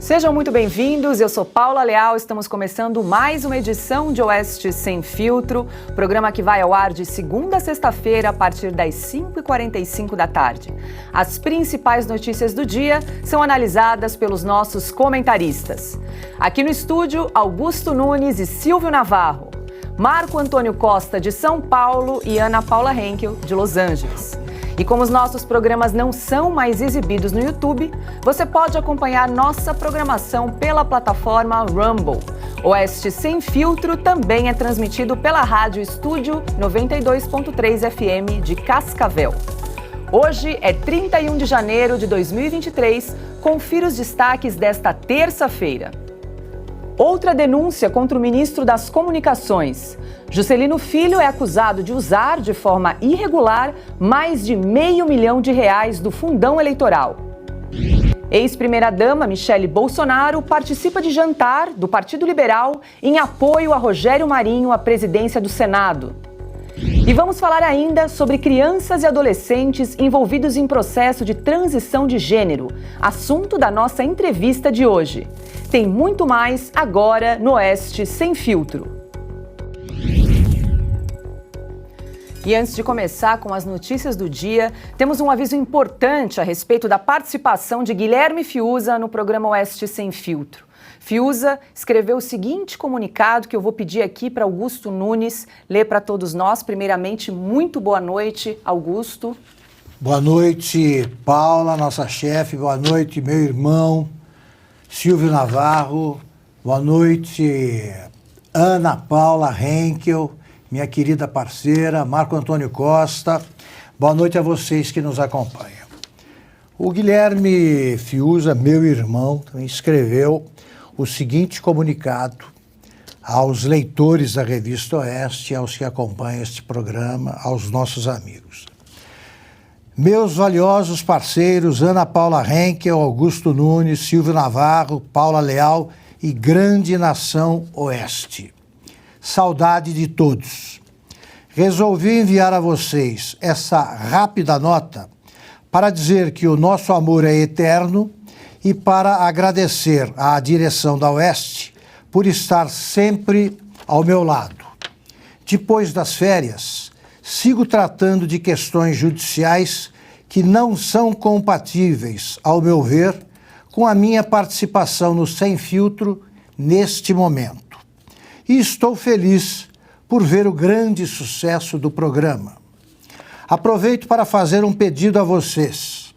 Sejam muito bem-vindos, eu sou Paula Leal, estamos começando mais uma edição de Oeste Sem Filtro, programa que vai ao ar de segunda a sexta-feira a partir das 5h45 da tarde. As principais notícias do dia são analisadas pelos nossos comentaristas. Aqui no estúdio, Augusto Nunes e Silvio Navarro, Marco Antônio Costa de São Paulo e Ana Paula Henkel de Los Angeles. E como os nossos programas não são mais exibidos no YouTube, você pode acompanhar nossa programação pela plataforma Rumble. Oeste Sem Filtro também é transmitido pela Rádio Estúdio 92.3 FM de Cascavel. Hoje é 31 de janeiro de 2023. Confira os destaques desta terça-feira. Outra denúncia contra o ministro das Comunicações. Juscelino Filho é acusado de usar de forma irregular mais de R$500 milhão do fundão eleitoral. Ex-primeira-dama Michele Bolsonaro participa de jantar do Partido Liberal em apoio a Rogério Marinho à presidência do Senado. E vamos falar ainda sobre crianças e adolescentes envolvidos em processo de transição de gênero, assunto da nossa entrevista de hoje. Tem muito mais agora no Oeste Sem Filtro. E antes de começar com as notícias do dia, temos um aviso importante a respeito da participação de Guilherme Fiuza no programa Oeste Sem Filtro. Fiuza escreveu o seguinte comunicado que eu vou pedir aqui para Augusto Nunes ler para todos nós. Primeiramente, muito boa noite, Augusto. Boa noite, Paula, nossa chefe. Boa noite, meu irmão Silvio Navarro. Boa noite, Ana Paula Henkel, minha querida parceira, Marco Antônio Costa. Boa noite a vocês que nos acompanham. O Guilherme Fiuza, meu irmão, também escreveu o seguinte comunicado aos leitores da Revista Oeste, aos que acompanham este programa, aos nossos amigos. Meus valiosos parceiros Ana Paula Henkel, Augusto Nunes, Silvio Navarro, Paula Leal e grande nação Oeste. Saudade de todos. Resolvi enviar a vocês essa rápida nota para dizer que o nosso amor é eterno e para agradecer à direção da Oeste por estar sempre ao meu lado. Depois das férias, sigo tratando de questões judiciais que não são compatíveis, ao meu ver, com a minha participação no Sem Filtro neste momento. E estou feliz por ver o grande sucesso do programa. Aproveito para fazer um pedido a vocês.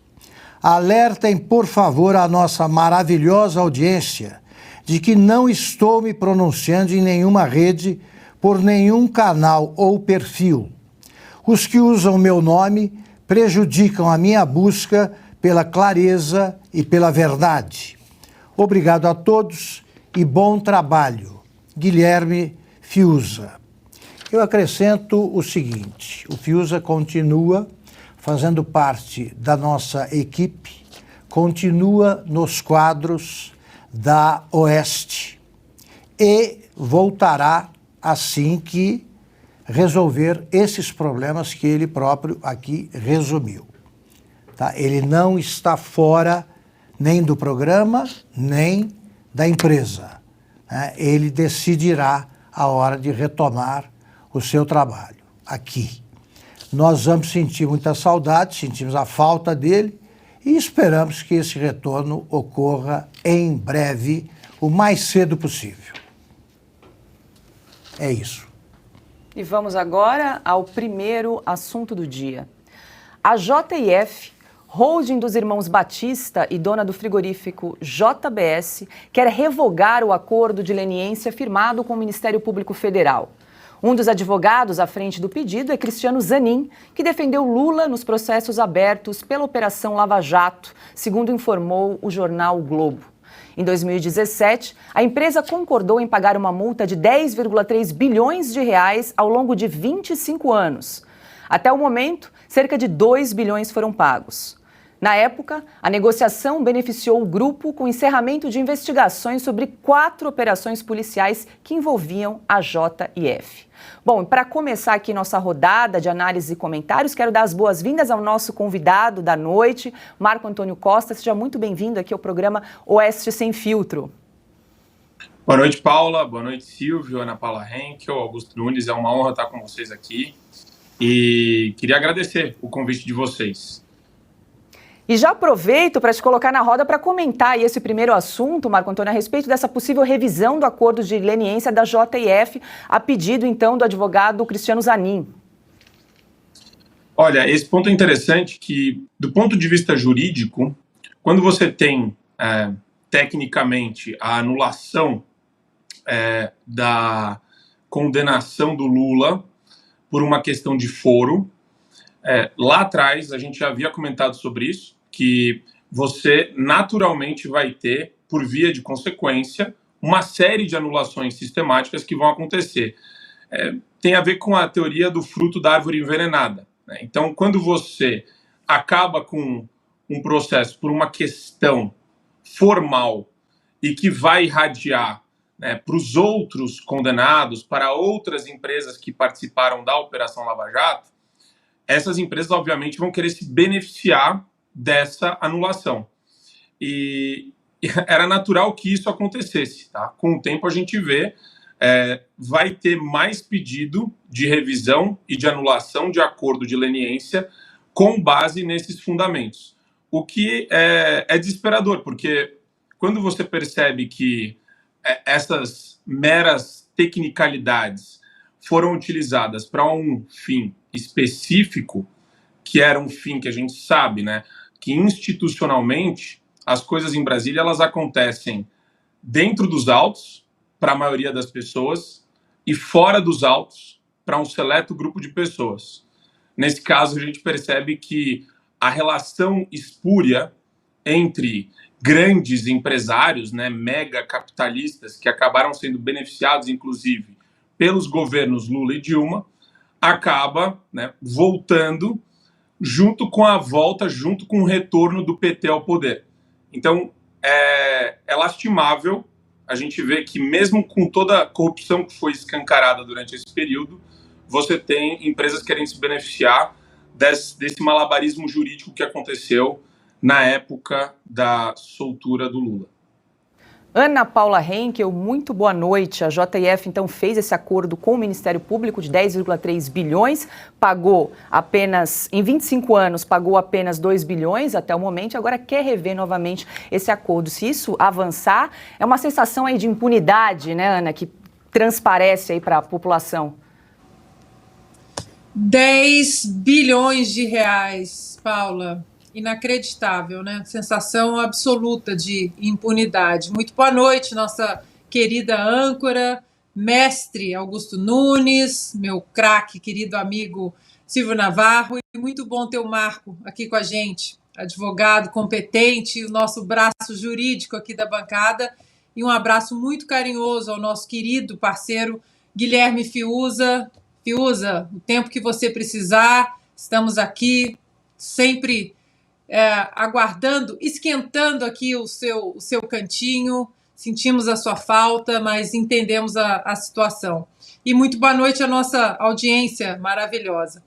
Alertem, por favor, a nossa maravilhosa audiência de que não estou me pronunciando em nenhuma rede, por nenhum canal ou perfil. Os que usam meu nome prejudicam a minha busca pela clareza e pela verdade. Obrigado a todos e bom trabalho. Guilherme Fiuza. Eu acrescento o seguinte: o Fiuza continua fazendo parte da nossa equipe, continua nos quadros da Oeste e voltará assim que resolver esses problemas que ele próprio aqui resumiu. Tá? Ele não está fora nem do programa, nem da empresa. Né? Ele decidirá a hora de retomar o seu trabalho aqui. Nós vamos sentir muita saudade, sentimos a falta dele e esperamos que esse retorno ocorra em breve, o mais cedo possível. É isso. E vamos agora ao primeiro assunto do dia. A JF, holding dos irmãos Batista e dona do frigorífico JBS, quer revogar o acordo de leniência firmado com o Ministério Público Federal. Um dos advogados à frente do pedido é Cristiano Zanin, que defendeu Lula nos processos abertos pela Operação Lava Jato, segundo informou o jornal O Globo. Em 2017, a empresa concordou em pagar uma multa de 10,3 bilhões de reais ao longo de 25 anos. Até o momento, cerca de 2 bilhões foram pagos. Na época, a negociação beneficiou o grupo com encerramento de investigações sobre 4 operações policiais que envolviam a JF. Bom, para começar aqui nossa rodada de análise e comentários, quero dar as boas-vindas ao nosso convidado da noite, Marco Antônio Costa. Seja muito bem-vindo aqui ao programa Oeste Sem Filtro. Boa noite, Paula. Boa noite, Silvio, Ana Paula Henkel, Augusto Nunes. É uma honra estar com vocês aqui e queria agradecer o convite de vocês. E já aproveito para te colocar na roda para comentar aí esse primeiro assunto, Marco Antônio, a respeito dessa possível revisão do acordo de leniência da JF, a pedido, então, do advogado Cristiano Zanin. Olha, esse ponto é interessante que, do ponto de vista jurídico, quando você tem, tecnicamente, a anulação da condenação do Lula por uma questão de foro, lá atrás a gente já havia comentado sobre isso, que você naturalmente vai ter, por via de consequência, uma série de anulações sistemáticas que vão acontecer. Tem a ver com a teoria do fruto da árvore envenenada, né? Então, quando você acaba com um processo por uma questão formal e que vai irradiar, né, para os outros condenados, para outras empresas que participaram da Operação Lava Jato, essas empresas, obviamente, vão querer se beneficiar dessa anulação. E era natural que isso acontecesse, tá? Com o tempo a gente vê, vai ter mais pedido de revisão e de anulação de acordo de leniência com base nesses fundamentos. O que é desesperador, porque quando você percebe que essas meras tecnicalidades foram utilizadas para um fim específico, que era um fim que a gente sabe, né, que institucionalmente as coisas em Brasília elas acontecem dentro dos autos para a maioria das pessoas e fora dos autos para um seleto grupo de pessoas. Nesse caso, a gente percebe que a relação espúria entre grandes empresários, né, mega capitalistas, que acabaram sendo beneficiados, inclusive, pelos governos Lula e Dilma, acaba, né, voltando junto com a volta, junto com o retorno do PT ao poder. Então, é lastimável a gente ver que mesmo com toda a corrupção que foi escancarada durante esse período, você tem empresas querendo se beneficiar desse malabarismo jurídico que aconteceu na época da soltura do Lula. Ana Paula Henkel, muito boa noite. A JF, então, fez esse acordo com o Ministério Público de 10,3 bilhões, pagou apenas, em 25 anos, pagou apenas 2 bilhões até o momento, agora quer rever novamente esse acordo. Se isso avançar, é uma sensação aí de impunidade, né, Ana, que transparece aí para a população. 10 bilhões de reais, Paula. Inacreditável, né? Sensação absoluta de impunidade. Muito boa noite, nossa querida âncora, mestre Augusto Nunes, meu craque, querido amigo Silvio Navarro, e muito bom ter o Marco aqui com a gente, advogado competente, o nosso braço jurídico aqui da bancada, e um abraço muito carinhoso ao nosso querido parceiro Guilherme Fiuza. Fiuza, o tempo que você precisar, estamos aqui sempre aguardando, esquentando aqui o seu cantinho, sentimos a sua falta, mas entendemos a situação. E muito boa noite à nossa audiência maravilhosa.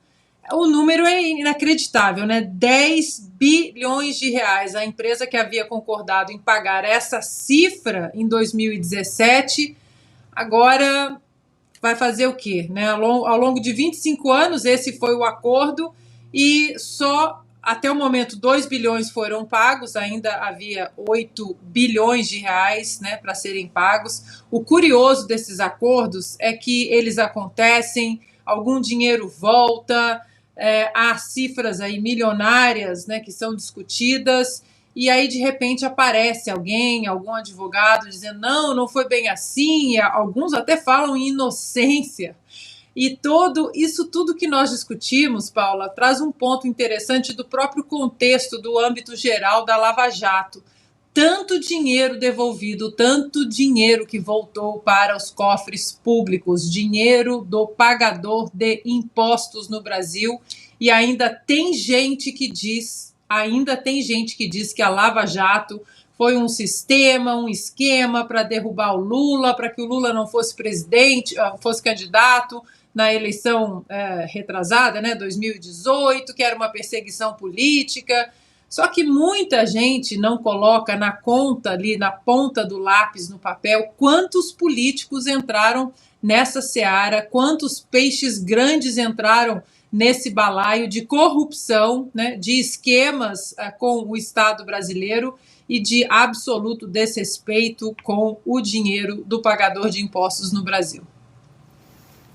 O número é inacreditável, né? 10 bilhões de reais. A empresa que havia concordado em pagar essa cifra em 2017, agora vai fazer o quê? Né? Ao longo de 25 anos, esse foi o acordo e só até o momento 2 bilhões foram pagos, ainda havia 8 bilhões de reais, né, para serem pagos. O curioso desses acordos é que eles acontecem, algum dinheiro volta, há cifras aí milionárias, né, que são discutidas, e aí de repente aparece alguém, algum advogado dizendo não foi bem assim, alguns até falam em inocência. E isso tudo que nós discutimos, Paula, traz um ponto interessante do próprio contexto, do âmbito geral da Lava Jato. Tanto dinheiro devolvido, tanto dinheiro que voltou para os cofres públicos, dinheiro do pagador de impostos no Brasil, e ainda tem gente que diz, ainda tem gente que diz que a Lava Jato foi um sistema, um esquema para derrubar o Lula, para que o Lula não fosse presidente, fosse candidato na eleição retrasada, né, 2018, que era uma perseguição política. Só que muita gente não coloca na conta ali, na ponta do lápis, no papel, quantos políticos entraram nessa seara, quantos peixes grandes entraram nesse balaio de corrupção, né, de esquemas com o Estado brasileiro e de absoluto desrespeito com o dinheiro do pagador de impostos no Brasil.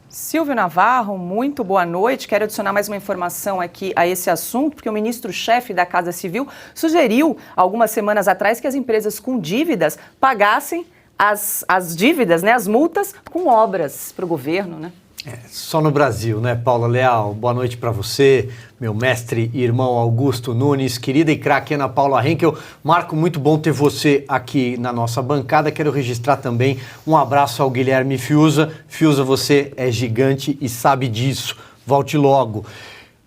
Silvio Navarro, muito boa noite. Quero adicionar mais uma informação aqui a esse assunto, porque o ministro-chefe da Casa Civil sugeriu, algumas semanas atrás, que as empresas com dívidas pagassem as dívidas, né, as multas, com obras para o governo, né? Só no Brasil, né, Paula Leal? Boa noite para você, meu mestre e irmão Augusto Nunes, querida e craque Ana Paula Henkel. Marco, muito bom ter você aqui na nossa bancada. Quero registrar também um abraço ao Guilherme Fiuza. Fiuza, você é gigante e sabe disso. Volte logo.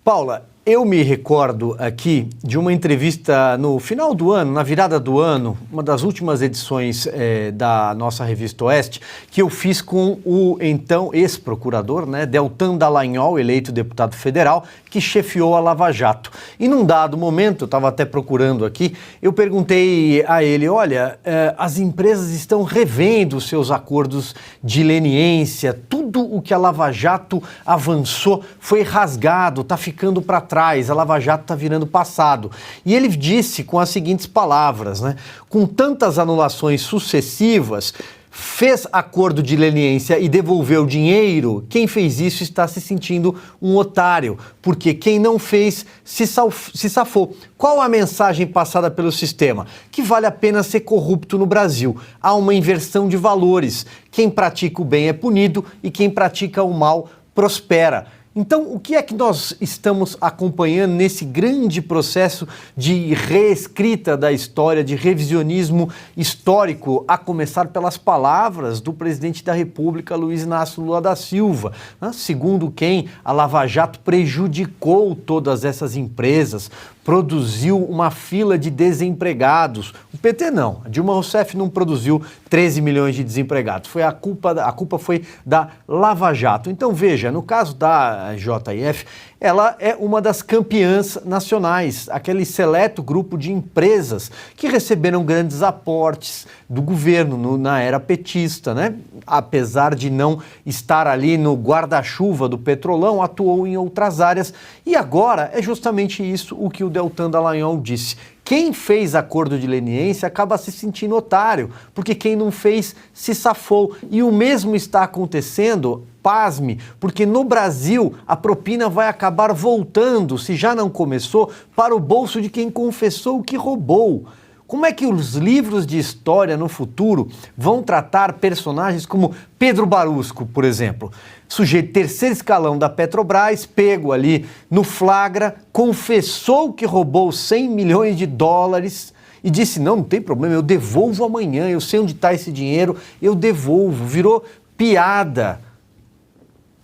Paula, eu me recordo aqui de uma entrevista no final do ano, na virada do ano, uma das últimas edições da nossa revista Oeste, que eu fiz com o então ex-procurador, né, Deltan Dallagnol, eleito deputado federal, que chefiou a Lava Jato. E num dado momento, eu estava até procurando aqui, eu perguntei a ele, olha, as empresas estão revendo seus acordos de leniência, tudo o que a Lava Jato avançou foi rasgado, está ficando para trás, a Lava Jato está virando passado. E ele disse com as seguintes palavras, né? Com tantas anulações sucessivas, fez acordo de leniência e devolveu dinheiro, quem fez isso está se sentindo um otário, porque quem não fez se safou. Qual a mensagem passada pelo sistema? Que vale a pena ser corrupto no Brasil. Há uma inversão de valores. Quem pratica o bem é punido e quem pratica o mal prospera. Então, o que é que nós estamos acompanhando nesse grande processo de reescrita da história, de revisionismo histórico, a começar pelas palavras do presidente da República, Luiz Inácio Lula da Silva, né? Segundo quem a Lava Jato prejudicou todas essas empresas, produziu uma fila de desempregados. O PT não, a Dilma Rousseff não produziu 13 milhões de desempregados. A culpa foi da Lava Jato. Então veja, no caso da JF, ela é uma das campeãs nacionais, aquele seleto grupo de empresas que receberam grandes aportes do governo na era petista, né? Apesar de não estar ali no guarda-chuva do Petrolão, atuou em outras áreas. E agora é justamente isso o que o Deltan Dallagnol disse. Quem fez acordo de leniência acaba se sentindo otário, porque quem não fez se safou. E o mesmo está acontecendo, pasme, porque no Brasil a propina vai acabar voltando, se já não começou, para o bolso de quem confessou que roubou. Como é que os livros de história no futuro vão tratar personagens como Pedro Barusco, por exemplo? Sujeito terceiro escalão da Petrobras, pego ali no flagra, confessou que roubou 100 milhões de dólares e disse, não tem problema, eu devolvo amanhã, eu sei onde está esse dinheiro, eu devolvo. Virou piada.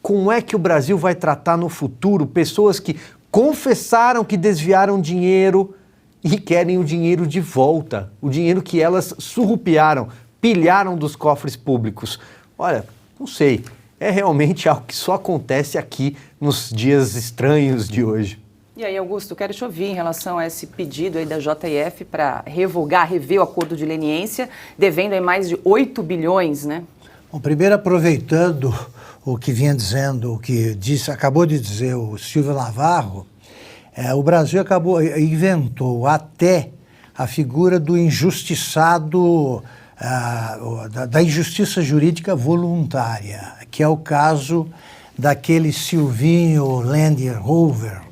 Como é que o Brasil vai tratar no futuro pessoas que confessaram que desviaram dinheiro e querem o dinheiro de volta, o dinheiro que elas surrupiaram, pilharam dos cofres públicos? Olha, não sei, é realmente algo que só acontece aqui nos dias estranhos de hoje. E aí, Augusto, quero te ouvir em relação a esse pedido aí da JF para rever o acordo de leniência, devendo aí mais de 8 bilhões, né? Bom, primeiro aproveitando o que vinha dizendo, o que acabou de dizer o Silvio Navarro, o Brasil inventou até a figura do injustiçado, da injustiça jurídica voluntária, que é o caso daquele Silvinho Landerhover.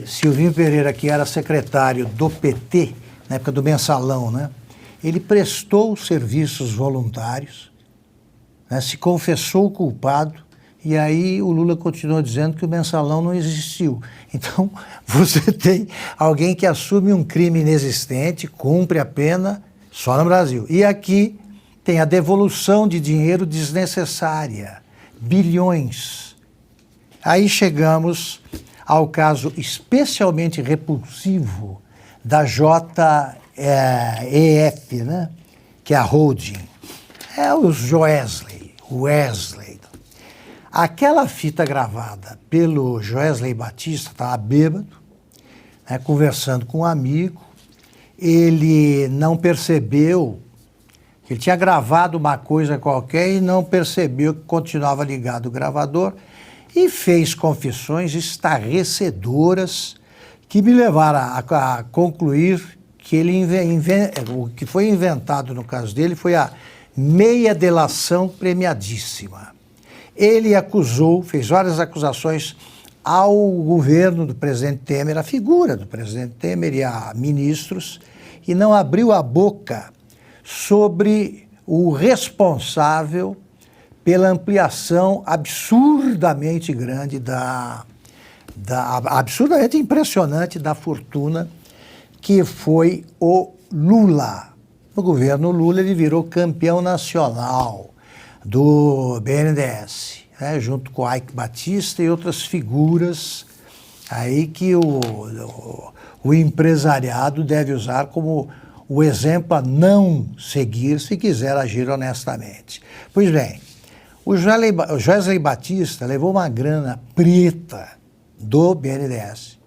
Silvinho Pereira, que era secretário do PT, na época do Mensalão, né? Ele prestou serviços voluntários, né? Se confessou culpado, e aí o Lula continuou dizendo que o Mensalão não existiu. Então, você tem alguém que assume um crime inexistente, cumpre a pena só no Brasil. E aqui tem a devolução de dinheiro desnecessária, bilhões. Aí chegamos ao caso especialmente repulsivo da JEF, né? Que é a holding. É os Wesley. Aquela fita gravada pelo Wesley Batista, estava bêbado, né, conversando com um amigo, ele não percebeu que ele tinha gravado uma coisa qualquer e não percebeu que continuava ligado o gravador e fez confissões estarrecedoras que me levaram a concluir que o que foi inventado no caso dele foi a meia delação premiadíssima. Ele fez várias acusações ao governo do presidente Temer, a figura do presidente Temer e a ministros, e não abriu a boca sobre o responsável pela ampliação absurdamente grande absurdamente impressionante da fortuna que foi o Lula. No governo Lula ele virou campeão nacional do BNDES, né, junto com o Ike Batista e outras figuras aí que o empresariado deve usar como o exemplo a não seguir se quiser agir honestamente. Pois bem, o Wesley Batista levou uma grana preta do BNDES.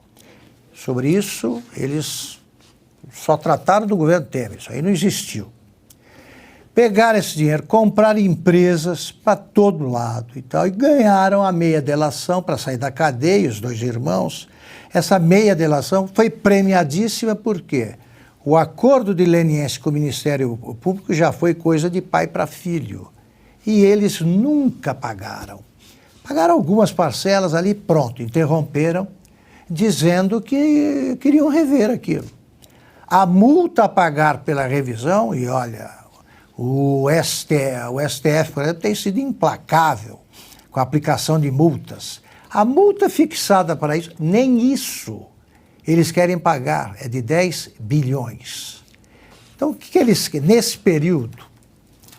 Sobre isso, eles só trataram do governo Temer, isso aí não existiu. Pegaram esse dinheiro, compraram empresas para todo lado e tal, e ganharam a meia delação para sair da cadeia, os dois irmãos. Essa meia delação foi premiadíssima porque o acordo de leniência com o Ministério Público já foi coisa de pai para filho. E eles nunca pagaram. Pagaram algumas parcelas ali, pronto, interromperam, dizendo que queriam rever aquilo. A multa a pagar pela revisão, e olha, o STF, por exemplo, tem sido implacável com a aplicação de multas. A multa fixada para isso, nem isso eles querem pagar, é de 10 bilhões. Então, o que eles, nesse período,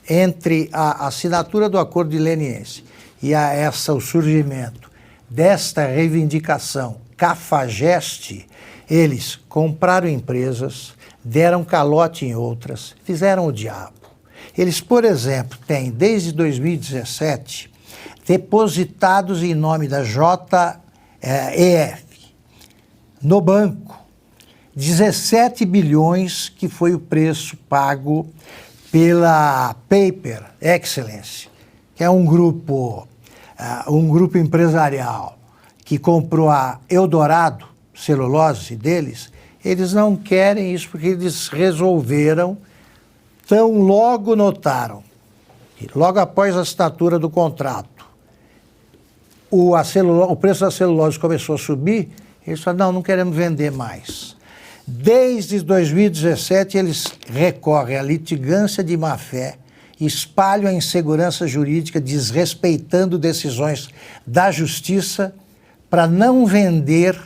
entre a assinatura do acordo de leniência e o surgimento desta reivindicação cafajeste, eles compraram empresas, deram calote em outras, fizeram o diabo. Eles, por exemplo, têm, desde 2017, depositados em nome da JEF, no banco, 17 bilhões, que foi o preço pago pela Paper Excellence, que é um grupo empresarial que comprou a Eldorado Celulose deles. Eles não querem isso porque eles resolveram, tão logo notaram, logo após a assinatura do contrato, o preço da celulose começou a subir, eles falaram, não queremos vender mais. Desde 2017, eles recorrem à litigância de má-fé, espalham a insegurança jurídica, desrespeitando decisões da justiça, para não vender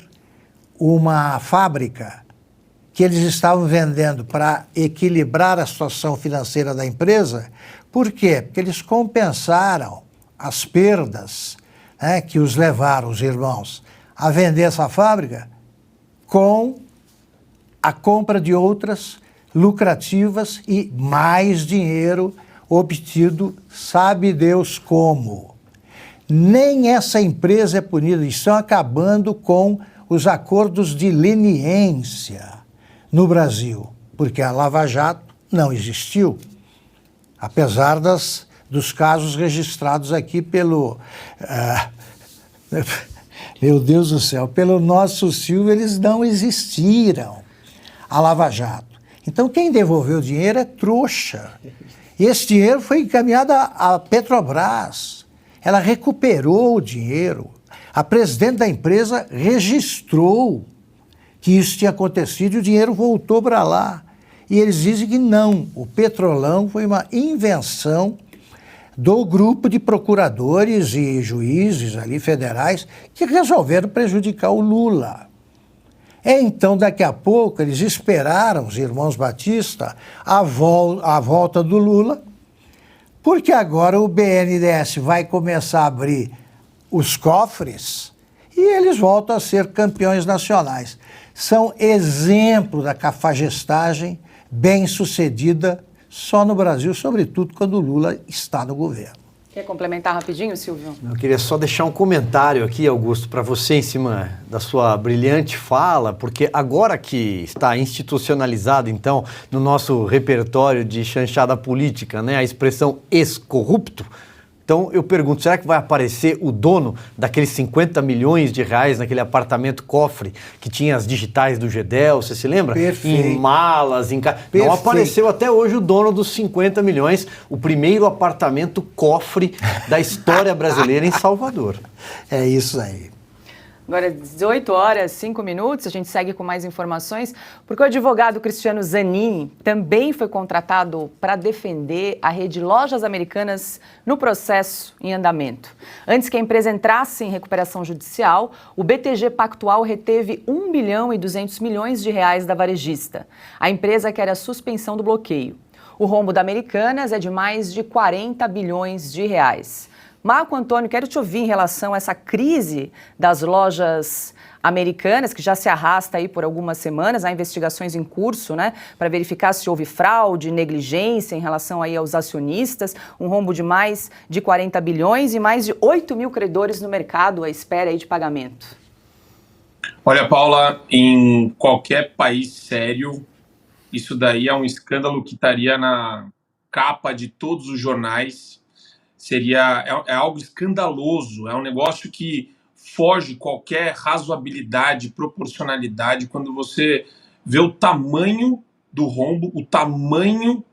uma fábrica que eles estavam vendendo para equilibrar a situação financeira da empresa. Por quê? Porque eles compensaram as perdas, né, que os levaram, os irmãos, a vender essa fábrica com a compra de outras lucrativas e mais dinheiro obtido, sabe Deus como. Nem essa empresa é punida, estão acabando com os acordos de leniência no Brasil, porque a Lava Jato não existiu, apesar dos casos registrados aqui pelo... meu Deus do céu, pelo nosso Silvio, eles não existiram, a Lava Jato. Então, quem devolveu o dinheiro é trouxa. E esse dinheiro foi encaminhado à Petrobras. Ela recuperou o dinheiro. A presidente da empresa registrou que isso tinha acontecido e o dinheiro voltou para lá. E eles dizem que não, o Petrolão foi uma invenção do grupo de procuradores e juízes ali federais que resolveram prejudicar o Lula. Então, daqui a pouco, eles esperaram, os irmãos Batista, a volta do Lula, porque agora o BNDES vai começar a abrir os cofres e eles voltam a ser campeões nacionais. são exemplo da cafajestagem bem-sucedida só no Brasil, sobretudo quando o Lula está no governo. Quer complementar rapidinho, Silvio? Eu queria só deixar um comentário aqui, Augusto, para você em cima da sua brilhante fala, porque agora que está institucionalizado, então, no nosso repertório de chanchada política, né, a expressão ex-corrupto, então eu pergunto, será que vai aparecer o dono daqueles 50 milhões de reais naquele apartamento cofre que tinha as digitais do Gedel, você se lembra? Perfeito. Em malas, Não apareceu até hoje o dono dos 50 milhões, o primeiro apartamento cofre da história brasileira em Salvador. É isso aí. Agora, 18 horas, 5 minutos, a gente segue com mais informações, porque o advogado Cristiano Zanin também foi contratado para defender a rede Lojas Americanas no processo em andamento. Antes que a empresa entrasse em recuperação judicial, o BTG Pactual reteve 1 bilhão e 200 milhões de reais da varejista. A empresa quer a suspensão do bloqueio. O rombo da Americanas é de mais de 40 bilhões de reais. Marco Antônio, quero te ouvir em relação a essa crise das lojas americanas, que já se arrasta aí por algumas semanas, há investigações em curso, né, para verificar se houve fraude, negligência em relação aí aos acionistas, um rombo de mais de 40 bilhões e mais de 8 mil credores no mercado à espera aí de pagamento. Olha, Paula, em qualquer país sério, isso daí é um escândalo que estaria na capa de todos os jornais. É algo escandaloso, é um negócio que foge qualquer razoabilidade, proporcionalidade, quando você vê o tamanho do rombo, o tamanho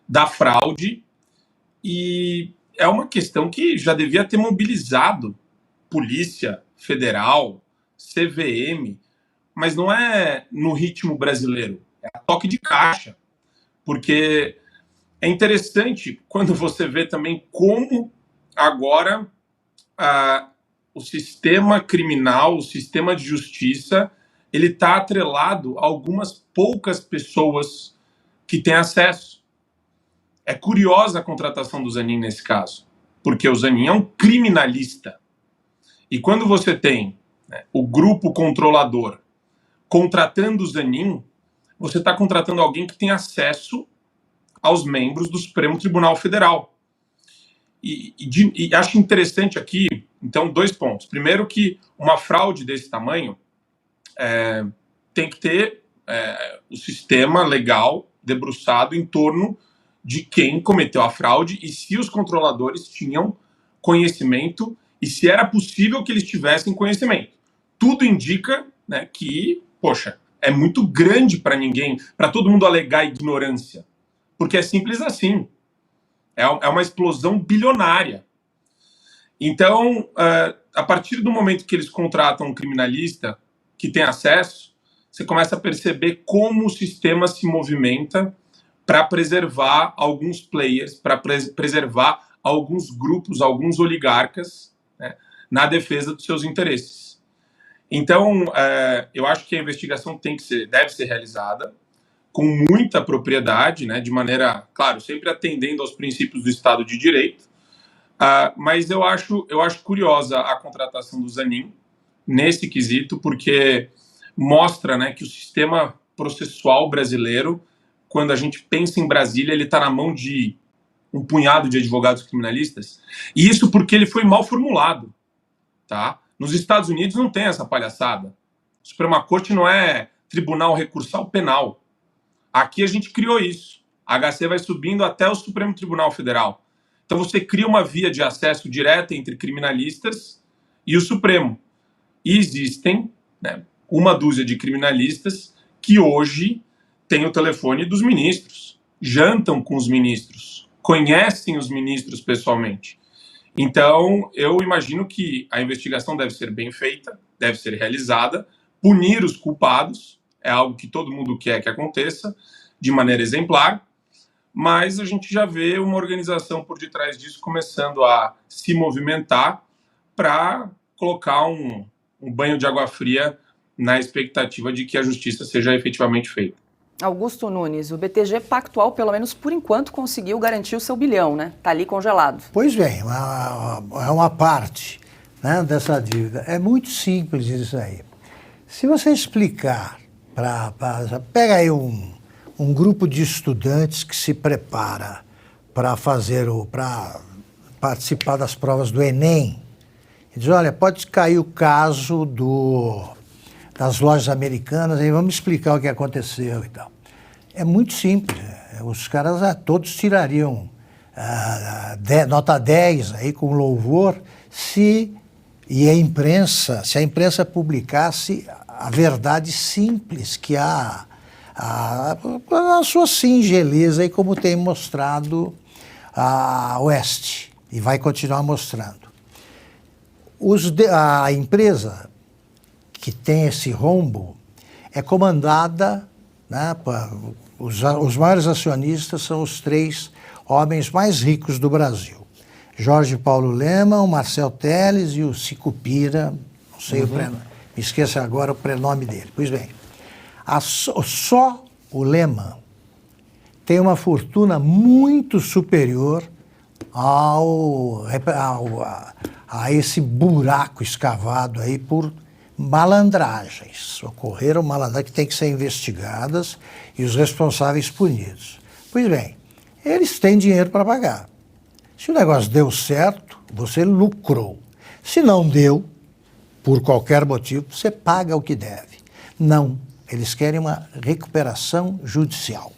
da fraude, e é uma questão que já devia ter mobilizado Polícia Federal, CVM, mas não é no ritmo brasileiro, é a toque de caixa, porque é interessante quando você vê também como agora o sistema criminal, o sistema de justiça, ele está atrelado a algumas poucas pessoas que têm acesso. É curiosa a contratação do Zanin nesse caso, porque o Zanin é um criminalista. E quando você tem, né, o grupo controlador contratando o Zanin, você está contratando alguém que tem acesso aos membros do Supremo Tribunal Federal. E acho interessante aqui, então, 2 pontos. Primeiro, que uma fraude desse tamanho tem que ter o sistema legal debruçado em torno de quem cometeu a fraude e se os controladores tinham conhecimento e se era possível que eles tivessem conhecimento. Tudo indica, né, que, poxa, é muito grande para todo mundo alegar ignorância. Porque é simples assim. É uma explosão bilionária. Então, a partir do momento que eles contratam um criminalista que tem acesso, você começa a perceber como o sistema se movimenta para preservar alguns players, para preservar alguns grupos, alguns oligarcas, né, na defesa dos seus interesses. Então, eu acho que a investigação deve ser realizada com muita propriedade, né, de maneira, claro, sempre atendendo aos princípios do Estado de Direito, mas eu acho curiosa a contratação do Zanin nesse quesito, porque mostra, né, que o sistema processual brasileiro, quando a gente pensa em Brasília, ele está na mão de um punhado de advogados criminalistas, e isso porque ele foi mal formulado, tá? Nos Estados Unidos não tem essa palhaçada. A Suprema Corte não é tribunal recursal penal. Aqui a gente criou isso. A HC vai subindo até o Supremo Tribunal Federal. Então você cria uma via de acesso direta entre criminalistas e o Supremo. E existem, né, uma dúzia de criminalistas que hoje têm o telefone dos ministros, jantam com os ministros, conhecem os ministros pessoalmente. Então, eu imagino que a investigação deve ser bem feita, deve ser realizada, punir os culpados, é algo que todo mundo quer que aconteça, de maneira exemplar, mas a gente já vê uma organização por detrás disso começando a se movimentar para colocar um banho de água fria na expectativa de que a justiça seja efetivamente feita. Augusto Nunes, o BTG Pactual, pelo menos por enquanto, conseguiu garantir o seu bilhão, né? Está ali congelado. Pois bem, é uma parte, né, dessa dívida. É muito simples isso aí. Se você explicar Pega aí um grupo de estudantes que se prepara para participar das provas do Enem. E diz, olha, pode cair o caso das lojas americanas, aí vamos explicar o que aconteceu e tal. É muito simples, os caras todos tirariam nota 10 aí com louvor se a imprensa publicasse a verdade simples que há, a sua singeleza, aí como tem mostrado a Oeste, e vai continuar mostrando. A empresa que tem esse rombo é comandada, né, os maiores acionistas são os 3 homens mais ricos do Brasil. Jorge Paulo Lemann, o Marcel Telles e o Sicupira, não sei o prenome, me esqueça agora o prenome dele. Pois bem, só o Lemann tem uma fortuna muito superior a esse buraco escavado aí por malandragens. Ocorreram malandragens que têm que ser investigadas e os responsáveis punidos. Pois bem, eles têm dinheiro para pagar. Se o negócio deu certo, você lucrou. Se não deu, por qualquer motivo, você paga o que deve. Não, eles querem uma recuperação judicial.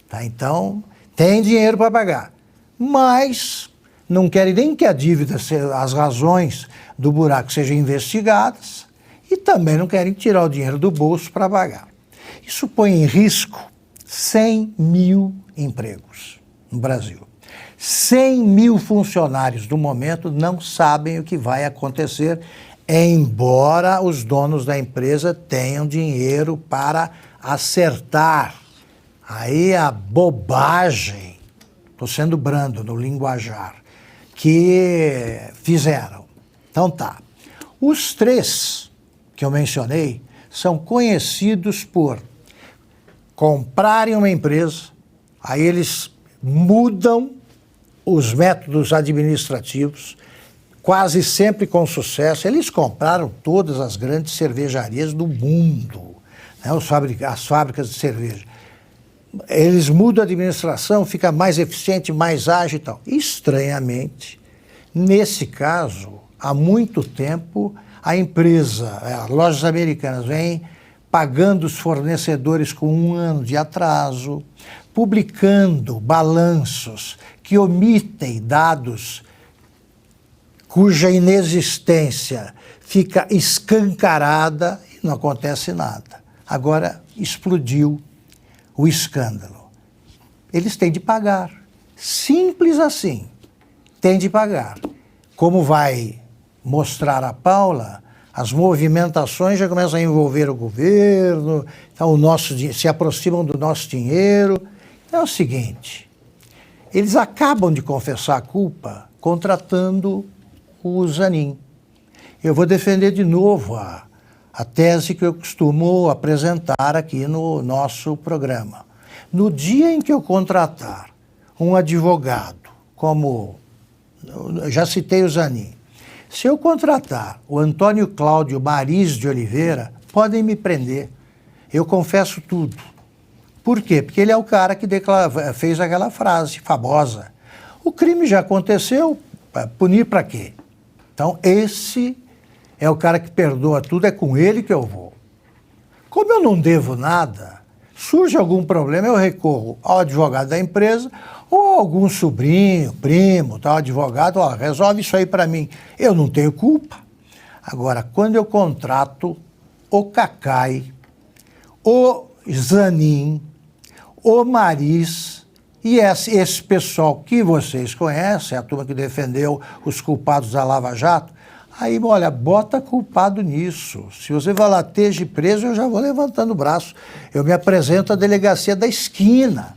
Tá? Então, tem dinheiro para pagar, mas não querem nem que a dívida, as razões do buraco sejam investigadas e também não querem tirar o dinheiro do bolso para pagar. Isso põe em risco 100 mil empregos no Brasil. 100 mil funcionários no momento não sabem o que vai acontecer, embora os donos da empresa tenham dinheiro para acertar. Aí a bobagem, estou sendo brando no linguajar, que fizeram. Então tá. Os 3 que eu mencionei são conhecidos por comprarem uma empresa, aí eles mudam os métodos administrativos, quase sempre com sucesso. Eles compraram todas as grandes cervejarias do mundo, né, as fábricas de cerveja. Eles mudam a administração, fica mais eficiente, mais ágil e tal. Estranhamente, nesse caso, há muito tempo, a empresa, as lojas americanas, vem pagando os fornecedores com 1 ano de atraso, publicando balanços que omitem dados cuja inexistência fica escancarada e não acontece nada. Agora explodiu o escândalo. Eles têm de pagar. Simples assim. Têm de pagar. Como vai mostrar a Paula, as movimentações já começam a envolver o governo, então se aproximam do nosso dinheiro. É o seguinte, eles acabam de confessar a culpa contratando o Zanin. Eu vou defender de novo a tese que eu costumo apresentar aqui no nosso programa. No dia em que eu contratar um advogado, como eu já citei o Zanin, se eu contratar o Antônio Cláudio Mariz de Oliveira, podem me prender. Eu confesso tudo. Por quê? Porque ele é o cara que fez aquela frase famosa. O crime já aconteceu, punir para quê? Então, esse é o cara que perdoa tudo, é com ele que eu vou. Como eu não devo nada, surge algum problema, eu recorro ao advogado da empresa ou algum sobrinho, primo, tal advogado, resolve isso aí para mim. Eu não tenho culpa. Agora, quando eu contrato o Cacai, o Zanin, o Mariz e esse pessoal que vocês conhecem, a turma que defendeu os culpados da Lava Jato, aí, olha, bota culpado nisso. Se você vai lá, esteja preso, eu já vou levantando o braço. Eu me apresento à delegacia da esquina.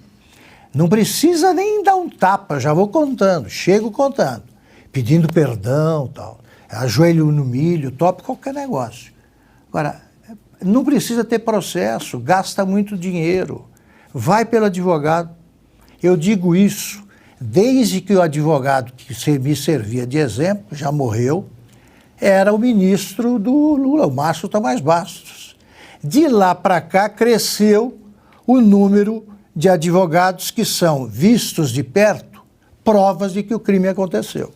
Não precisa nem dar um tapa, já vou contando, chego contando, pedindo perdão, tal, ajoelho no milho, topo qualquer negócio. Agora, não precisa ter processo, gasta muito dinheiro, vai pelo advogado. Eu digo isso desde que o advogado que me servia de exemplo, já morreu, era o ministro do Lula, o Márcio Tomás Bastos. De lá para cá, cresceu o número de advogados que são vistos de perto provas de que o crime aconteceu.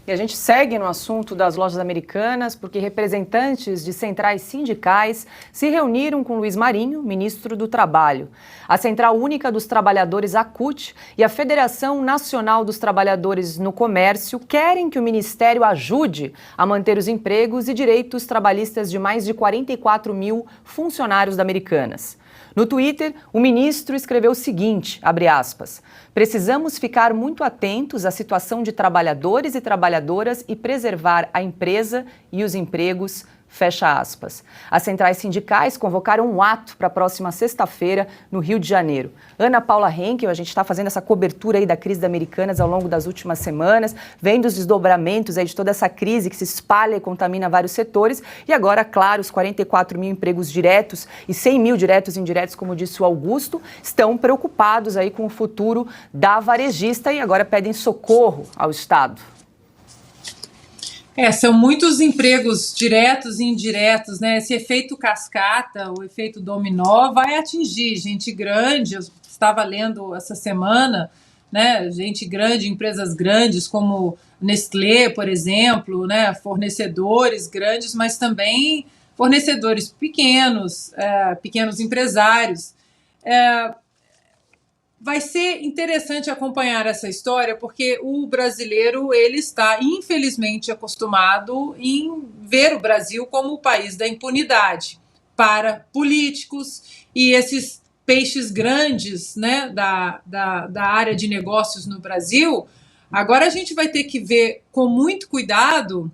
E a gente segue no assunto das lojas americanas porque representantes de centrais sindicais se reuniram com Luiz Marinho, ministro do Trabalho. A Central Única dos Trabalhadores, a CUT, e a Federação Nacional dos Trabalhadores no Comércio querem que o Ministério ajude a manter os empregos e direitos trabalhistas de mais de 44 mil funcionários da Americanas. No Twitter, o ministro escreveu o seguinte, abre aspas, precisamos ficar muito atentos à situação de trabalhadores e trabalhadoras e preservar a empresa e os empregos, fecha aspas. As centrais sindicais convocaram um ato para a próxima sexta-feira no Rio de Janeiro. Ana Paula Henkel, a gente está fazendo essa cobertura aí da crise da Americanas ao longo das últimas semanas, vendo os desdobramentos aí de toda essa crise que se espalha e contamina vários setores. E agora, claro, os 44 mil empregos diretos e 100 mil diretos e indiretos, como disse o Augusto, estão preocupados aí com o futuro da varejista e agora pedem socorro ao Estado. São muitos empregos diretos e indiretos, né? Esse efeito cascata, o efeito dominó, vai atingir gente grande. Eu estava lendo essa semana, né? Gente grande, empresas grandes como Nestlé, por exemplo, né? Fornecedores grandes, mas também fornecedores pequenos, pequenos empresários. Vai ser interessante acompanhar essa história, porque o brasileiro ele está, infelizmente, acostumado em ver o Brasil como o país da impunidade para políticos e esses peixes grandes, né, da área de negócios no Brasil. Agora a gente vai ter que ver com muito cuidado,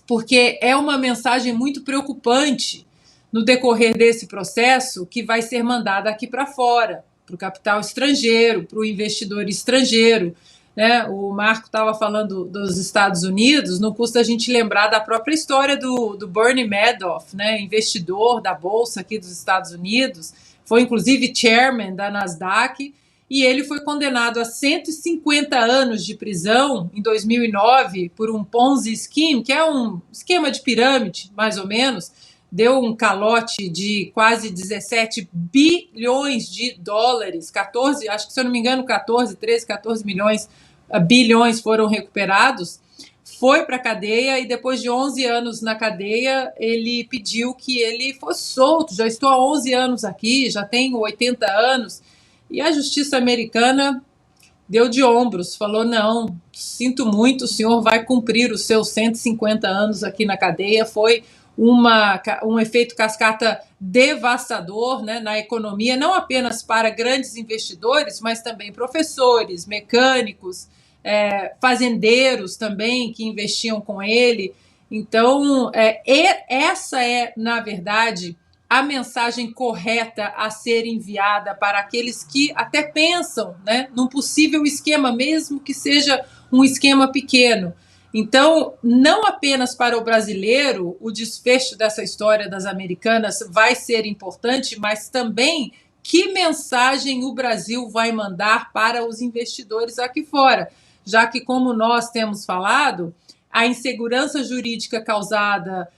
porque é uma mensagem muito preocupante no decorrer desse processo que vai ser mandada aqui para fora, para o capital estrangeiro, para o investidor estrangeiro, né? O Marco estava falando dos Estados Unidos, não custa a gente lembrar da própria história do Bernie Madoff, né? Investidor da Bolsa aqui dos Estados Unidos, foi inclusive chairman da Nasdaq, e ele foi condenado a 150 anos de prisão em 2009 por um Ponzi Scheme, que é um esquema de pirâmide, mais ou menos. Deu um calote de quase 17 bilhões de dólares, 14, acho que se eu não me engano, 14 bilhões foram recuperados, foi para a cadeia e depois de 11 anos na cadeia, ele pediu que ele fosse solto. Já estou há 11 anos aqui, já tenho 80 anos, e a justiça americana deu de ombros, falou, não, sinto muito, o senhor vai cumprir os seus 150 anos aqui na cadeia. Foi um efeito cascata devastador, né, na economia, não apenas para grandes investidores, mas também professores, mecânicos, fazendeiros também que investiam com ele. Então, essa é, na verdade, a mensagem correta a ser enviada para aqueles que até pensam, né, num possível esquema, mesmo que seja um esquema pequeno. Então, não apenas para o brasileiro, o desfecho dessa história das Americanas vai ser importante, mas também que mensagem o Brasil vai mandar para os investidores aqui fora, já que, como nós temos falado, a insegurança jurídica causada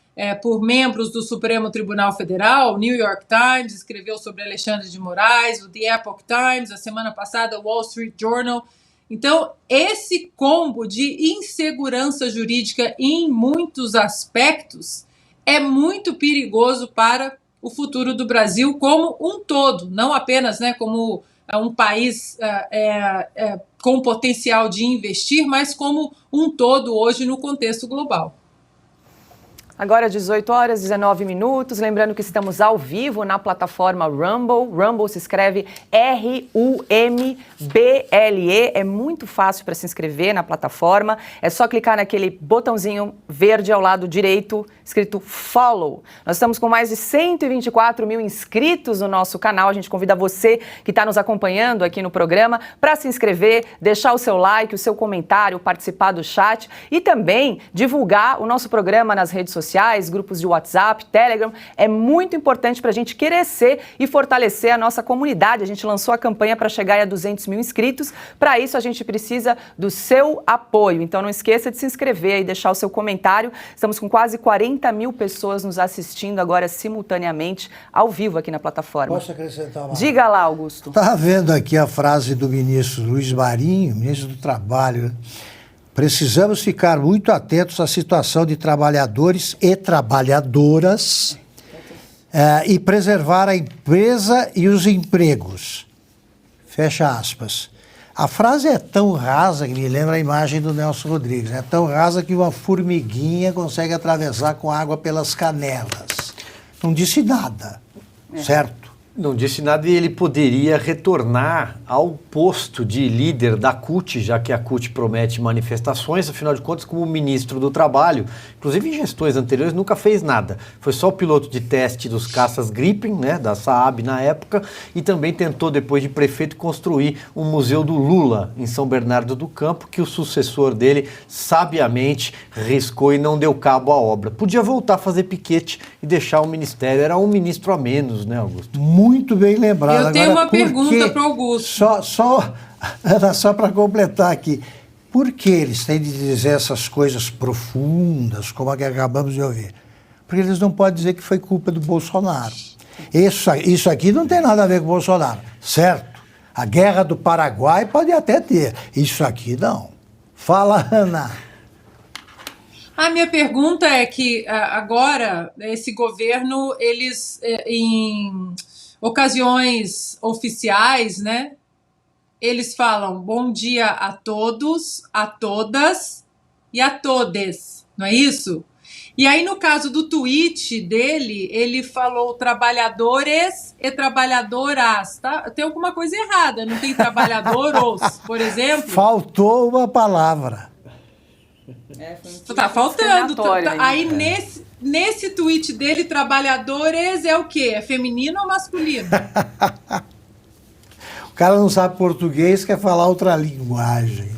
por membros do Supremo Tribunal Federal, o New York Times escreveu sobre Alexandre de Moraes, o The Epoch Times, a semana passada o Wall Street Journal. Então, esse combo de insegurança jurídica em muitos aspectos é muito perigoso para o futuro do Brasil como um todo, não apenas, né, como um país com potencial de investir, mas como um todo hoje no contexto global. Agora 18 horas, 19 minutos. Lembrando que estamos ao vivo na plataforma Rumble. Rumble se escreve RUMBLE. É muito fácil para se inscrever na plataforma. É só clicar naquele botãozinho verde ao lado direito, escrito Follow. Nós estamos com mais de 124 mil inscritos no nosso canal. A gente convida você que está nos acompanhando aqui no programa para se inscrever, deixar o seu like, o seu comentário, participar do chat e também divulgar o nosso programa nas redes sociais, grupos de WhatsApp, Telegram. É muito importante para a gente crescer e fortalecer a nossa comunidade. A gente lançou a campanha para chegar a 200 mil inscritos. Para isso, a gente precisa do seu apoio. Então, não esqueça de se inscrever e deixar o seu comentário. Estamos com quase 40 40 mil pessoas nos assistindo agora simultaneamente, ao vivo aqui na plataforma. Posso acrescentar uma? Diga lá, Augusto. Estava vendo aqui a frase do ministro Luiz Marinho, ministro do Trabalho, né? Precisamos ficar muito atentos à situação de trabalhadores e trabalhadoras e preservar a empresa e os empregos. Fecha aspas. A frase é tão rasa que me lembra a imagem do Nelson Rodrigues. É tão rasa que uma formiguinha consegue atravessar com água pelas canelas. Não disse nada, certo? Não disse nada e ele poderia retornar ao posto de líder da CUT, já que a CUT promete manifestações, afinal de contas, como ministro do Trabalho, inclusive em gestões anteriores, nunca fez nada. Foi só o piloto de teste dos caças Gripen, né, da Saab na época, e também tentou, depois de prefeito, construir um museu do Lula em São Bernardo do Campo, que o sucessor dele sabiamente riscou e não deu cabo à obra. Podia voltar a fazer piquete e deixar o ministério, era um ministro a menos, né, Augusto? Muito bem lembrado. Eu tenho uma pergunta para o Augusto. Só para completar aqui. Por que eles têm de dizer essas coisas profundas, como a que acabamos de ouvir? Porque eles não podem dizer que foi culpa do Bolsonaro. Isso aqui não tem nada a ver com o Bolsonaro, certo? A guerra do Paraguai pode até ter. Isso aqui não. Fala, Ana. A minha pergunta é que agora, esse governo, eles, em ocasiões oficiais, né, eles falam bom dia a todos, a todas e a todes, não é isso? E aí, no caso do tweet dele, ele falou trabalhadores e trabalhadoras, tá? Tem alguma coisa errada, não tem trabalhadoros, por exemplo? Faltou uma palavra. Tá faltando. Aí, nesse tweet dele, trabalhadores é o quê? É feminino ou masculino? O cara não sabe português, quer falar outra linguagem.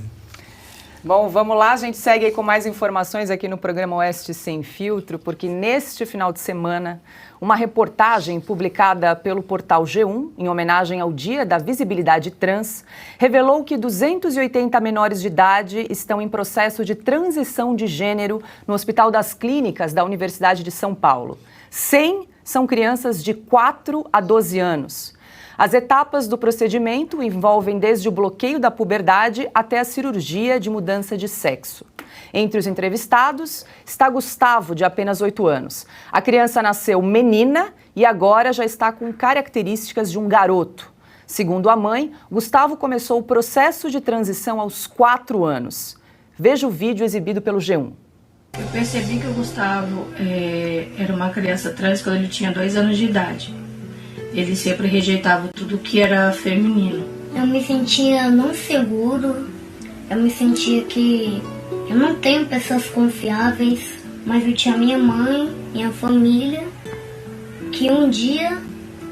Bom, vamos lá, a gente segue aí com mais informações aqui no programa Oeste Sem Filtro, porque neste final de semana, uma reportagem publicada pelo portal G1, em homenagem ao Dia da Visibilidade Trans, revelou que 280 menores de idade estão em processo de transição de gênero no Hospital das Clínicas da Universidade de São Paulo. 100 são crianças de 4 a 12 anos. As etapas do procedimento envolvem desde o bloqueio da puberdade até a cirurgia de mudança de sexo. Entre os entrevistados está Gustavo, de apenas 8 anos. A criança nasceu menina e agora já está com características de um garoto. Segundo a mãe, Gustavo começou o processo de transição aos 4 anos. Veja o vídeo exibido pelo G1. Eu percebi que o Gustavo era uma criança trans quando ele tinha 2 anos de idade. Ele sempre rejeitava tudo que era feminino. Eu me sentia não seguro, eu me sentia que eu não tenho pessoas confiáveis, mas eu tinha minha mãe, minha família, que um dia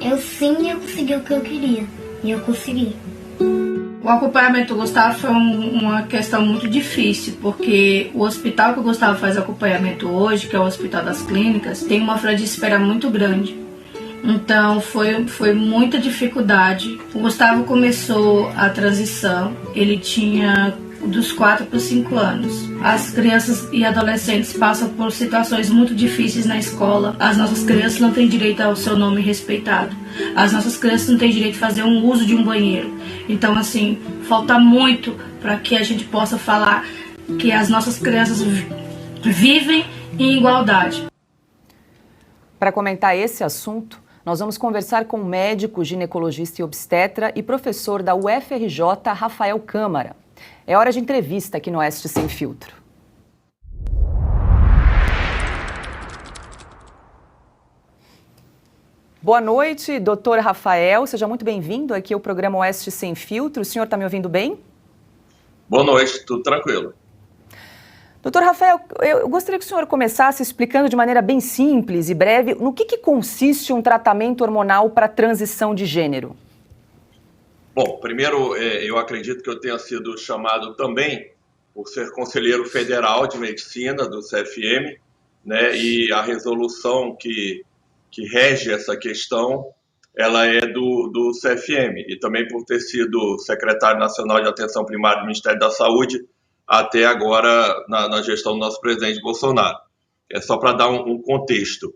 eu sim ia conseguir o que eu queria, e eu consegui. O acompanhamento do Gustavo foi uma questão muito difícil, porque o hospital que o Gustavo faz acompanhamento hoje, que é o Hospital das Clínicas, tem uma fila de espera muito grande. Então foi muita dificuldade. O Gustavo começou a transição, ele tinha dos 4 para os 5 anos. As crianças e adolescentes passam por situações muito difíceis na escola. As nossas crianças não têm direito ao seu nome respeitado. As nossas crianças não têm direito de fazer um uso de um banheiro. Então, assim, falta muito para que a gente possa falar que as nossas crianças vivem em igualdade. Para comentar esse assunto, nós vamos conversar com o médico, ginecologista e obstetra e professor da UFRJ, Rafael Câmara. É hora de entrevista aqui no Oeste Sem Filtro. Boa noite, doutor Rafael. Seja muito bem-vindo aqui ao programa Oeste Sem Filtro. O senhor está me ouvindo bem? Boa noite, tudo tranquilo. Doutor Rafael, eu gostaria que o senhor começasse explicando de maneira bem simples e breve no que consiste um tratamento hormonal para transição de gênero. Bom, primeiro, eu acredito que eu tenha sido chamado também por ser conselheiro federal de medicina do CFM, né, e a resolução que rege essa questão, ela é do CFM, e também por ter sido secretário nacional de atenção primária do Ministério da Saúde, até agora na gestão do nosso presidente Bolsonaro. É só para dar um contexto.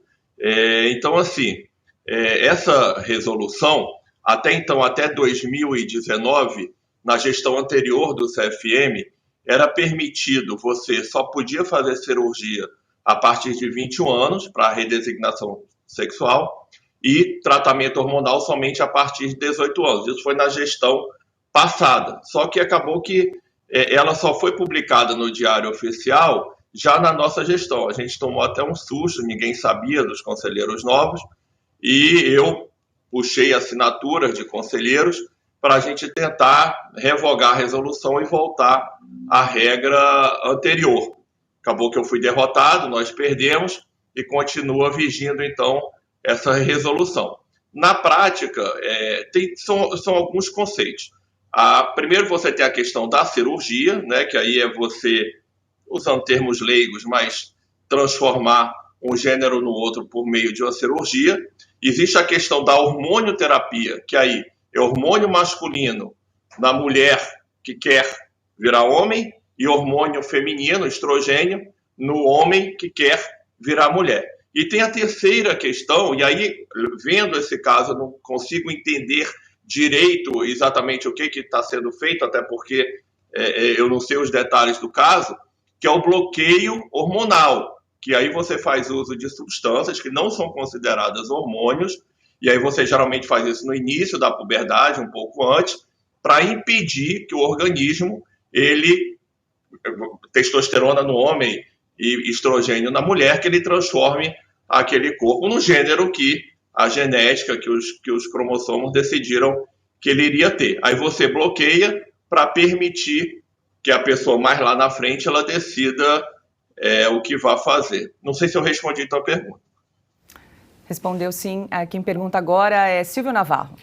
Então, assim, essa resolução, até então, até 2019, na gestão anterior do CFM, era permitido, você só podia fazer cirurgia a partir de 21 anos para redesignação sexual e tratamento hormonal somente a partir de 18 anos. Isso foi na gestão passada. Só que acabou que ela só foi publicada no Diário Oficial já na nossa gestão. A gente tomou até um susto, ninguém sabia dos conselheiros novos, e eu puxei assinaturas de conselheiros para a gente tentar revogar a resolução e voltar à regra anterior. Acabou que eu fui derrotado, nós perdemos e continua vigindo, então, essa resolução. Na prática, são alguns conceitos. Primeiro, você tem a questão da cirurgia, né, que aí é você, usando termos leigos, mas transformar um gênero no outro por meio de uma cirurgia. Existe a questão da hormonioterapia, que aí é hormônio masculino na mulher que quer virar homem e hormônio feminino, estrogênio, no homem que quer virar mulher. E tem a terceira questão, e aí, vendo esse caso, eu não consigo entender direito exatamente o que está sendo feito, até porque eu não sei os detalhes do caso, que é o bloqueio hormonal, que aí você faz uso de substâncias que não são consideradas hormônios, e aí você geralmente faz isso no início da puberdade, um pouco antes, para impedir que o organismo, testosterona no homem e estrogênio na mulher, que ele transforme aquele corpo no gênero que a genética, que os cromossomos decidiram que ele iria ter. Aí você bloqueia para permitir que a pessoa mais lá na frente ela decida o que vai fazer. Não sei se eu respondi a tua pergunta. Respondeu sim. Quem pergunta agora é Silvio Navarro.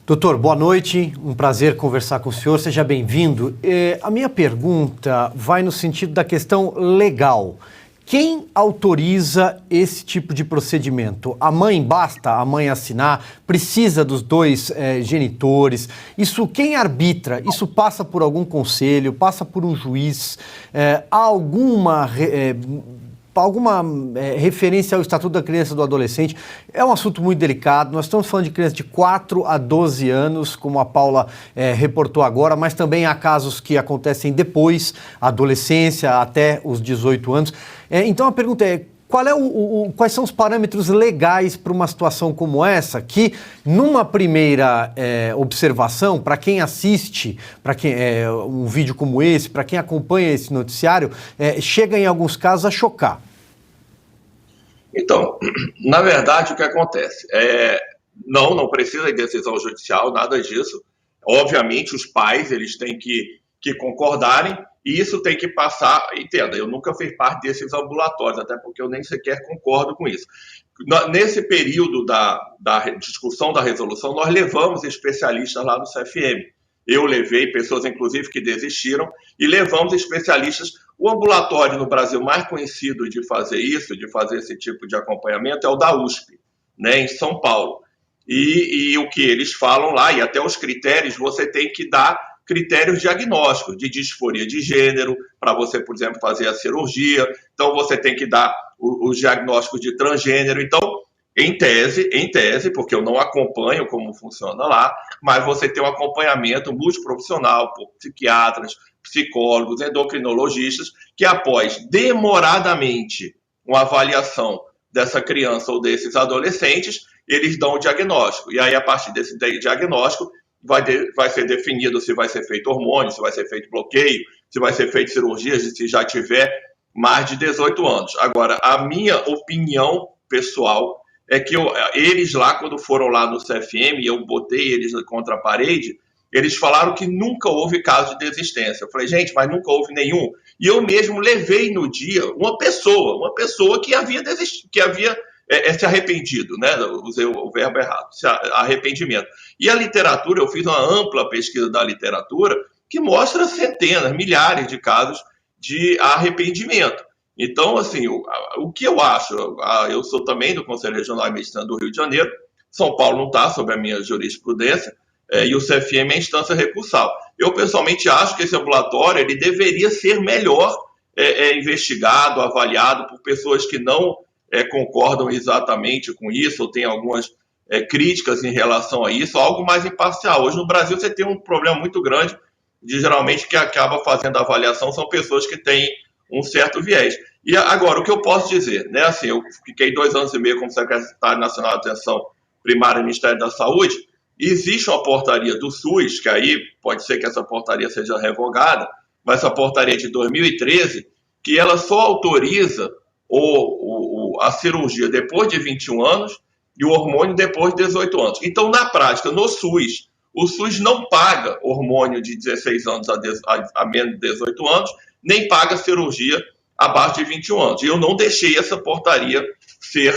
Doutor, boa noite, um prazer conversar com o senhor, seja bem-vindo. A minha pergunta vai no sentido da questão legal. Quem autoriza esse tipo de procedimento? A mãe, basta a mãe assinar? Precisa dos dois genitores? Isso quem arbitra? Isso passa por algum conselho? Passa por um juiz? Há alguma referência ao Estatuto da Criança e do Adolescente? É um assunto muito delicado, nós estamos falando de crianças de 4 a 12 anos, como a Paula reportou agora, mas também há casos que acontecem depois, adolescência, até os 18 anos. Então a pergunta é, quais são os parâmetros legais para uma situação como essa, que numa primeira observação, para quem assiste um vídeo como esse, para quem acompanha esse noticiário, chega em alguns casos a chocar? Então, na verdade, o que acontece? Não precisa de decisão judicial, nada disso. Obviamente, os pais eles têm que concordarem, e isso tem que passar, entenda, eu nunca fiz parte desses ambulatórios, até porque eu nem sequer concordo com isso. Nesse período da discussão da resolução, nós levamos especialistas lá no CFM. Eu levei pessoas, inclusive, que desistiram, e levamos especialistas. O ambulatório no Brasil mais conhecido de fazer isso, de fazer esse tipo de acompanhamento, é o da USP, né, em São Paulo. E o que eles falam lá, e até os critérios, você tem que dar critérios diagnósticos de disforia de gênero, para você, por exemplo, fazer a cirurgia. Então, você tem que dar os diagnósticos de transgênero. Então, em tese, porque eu não acompanho como funciona lá, mas você tem um acompanhamento multiprofissional por psiquiatras, psicólogos, endocrinologistas, que após demoradamente uma avaliação dessa criança ou desses adolescentes, eles dão o diagnóstico. E aí, a partir desse diagnóstico, vai ser definido se vai ser feito hormônio, se vai ser feito bloqueio, se vai ser feito cirurgia, se já tiver mais de 18 anos. Agora, a minha opinião pessoal é que eles lá, quando foram lá no CFM, eu botei eles contra a parede, eles falaram que nunca houve caso de desistência. Eu falei, gente, mas nunca houve nenhum. E eu mesmo levei no dia uma pessoa que havia desistido, que havia se arrependido, né? Usei o verbo errado, arrependimento. E a literatura, eu fiz uma ampla pesquisa da literatura que mostra centenas, milhares de casos de arrependimento. Então, assim, o que eu acho, eu sou também do Conselho Regional de Medicina do Rio de Janeiro, São Paulo não está sob a minha jurisprudência, e o CFM é a instância recursal. Eu, pessoalmente, acho que esse ambulatório ele deveria ser melhor investigado, avaliado por pessoas que não concordam exatamente com isso, ou têm algumas críticas em relação a isso, algo mais imparcial. Hoje no Brasil você tem um problema muito grande de geralmente que acaba fazendo a avaliação são pessoas que têm um certo viés. E agora, o que eu posso dizer, né? Assim, eu fiquei 2 anos e meio como secretário nacional de atenção primária do Ministério da Saúde, e existe uma portaria do SUS, que aí pode ser que essa portaria seja revogada, mas essa portaria de 2013, que ela só autoriza a cirurgia depois de 21 anos e o hormônio depois de 18 anos. Então, na prática, no SUS, o SUS não paga hormônio de 16 anos a menos de 18 anos, nem paga cirurgia abaixo de 21 anos. E eu não deixei essa portaria ser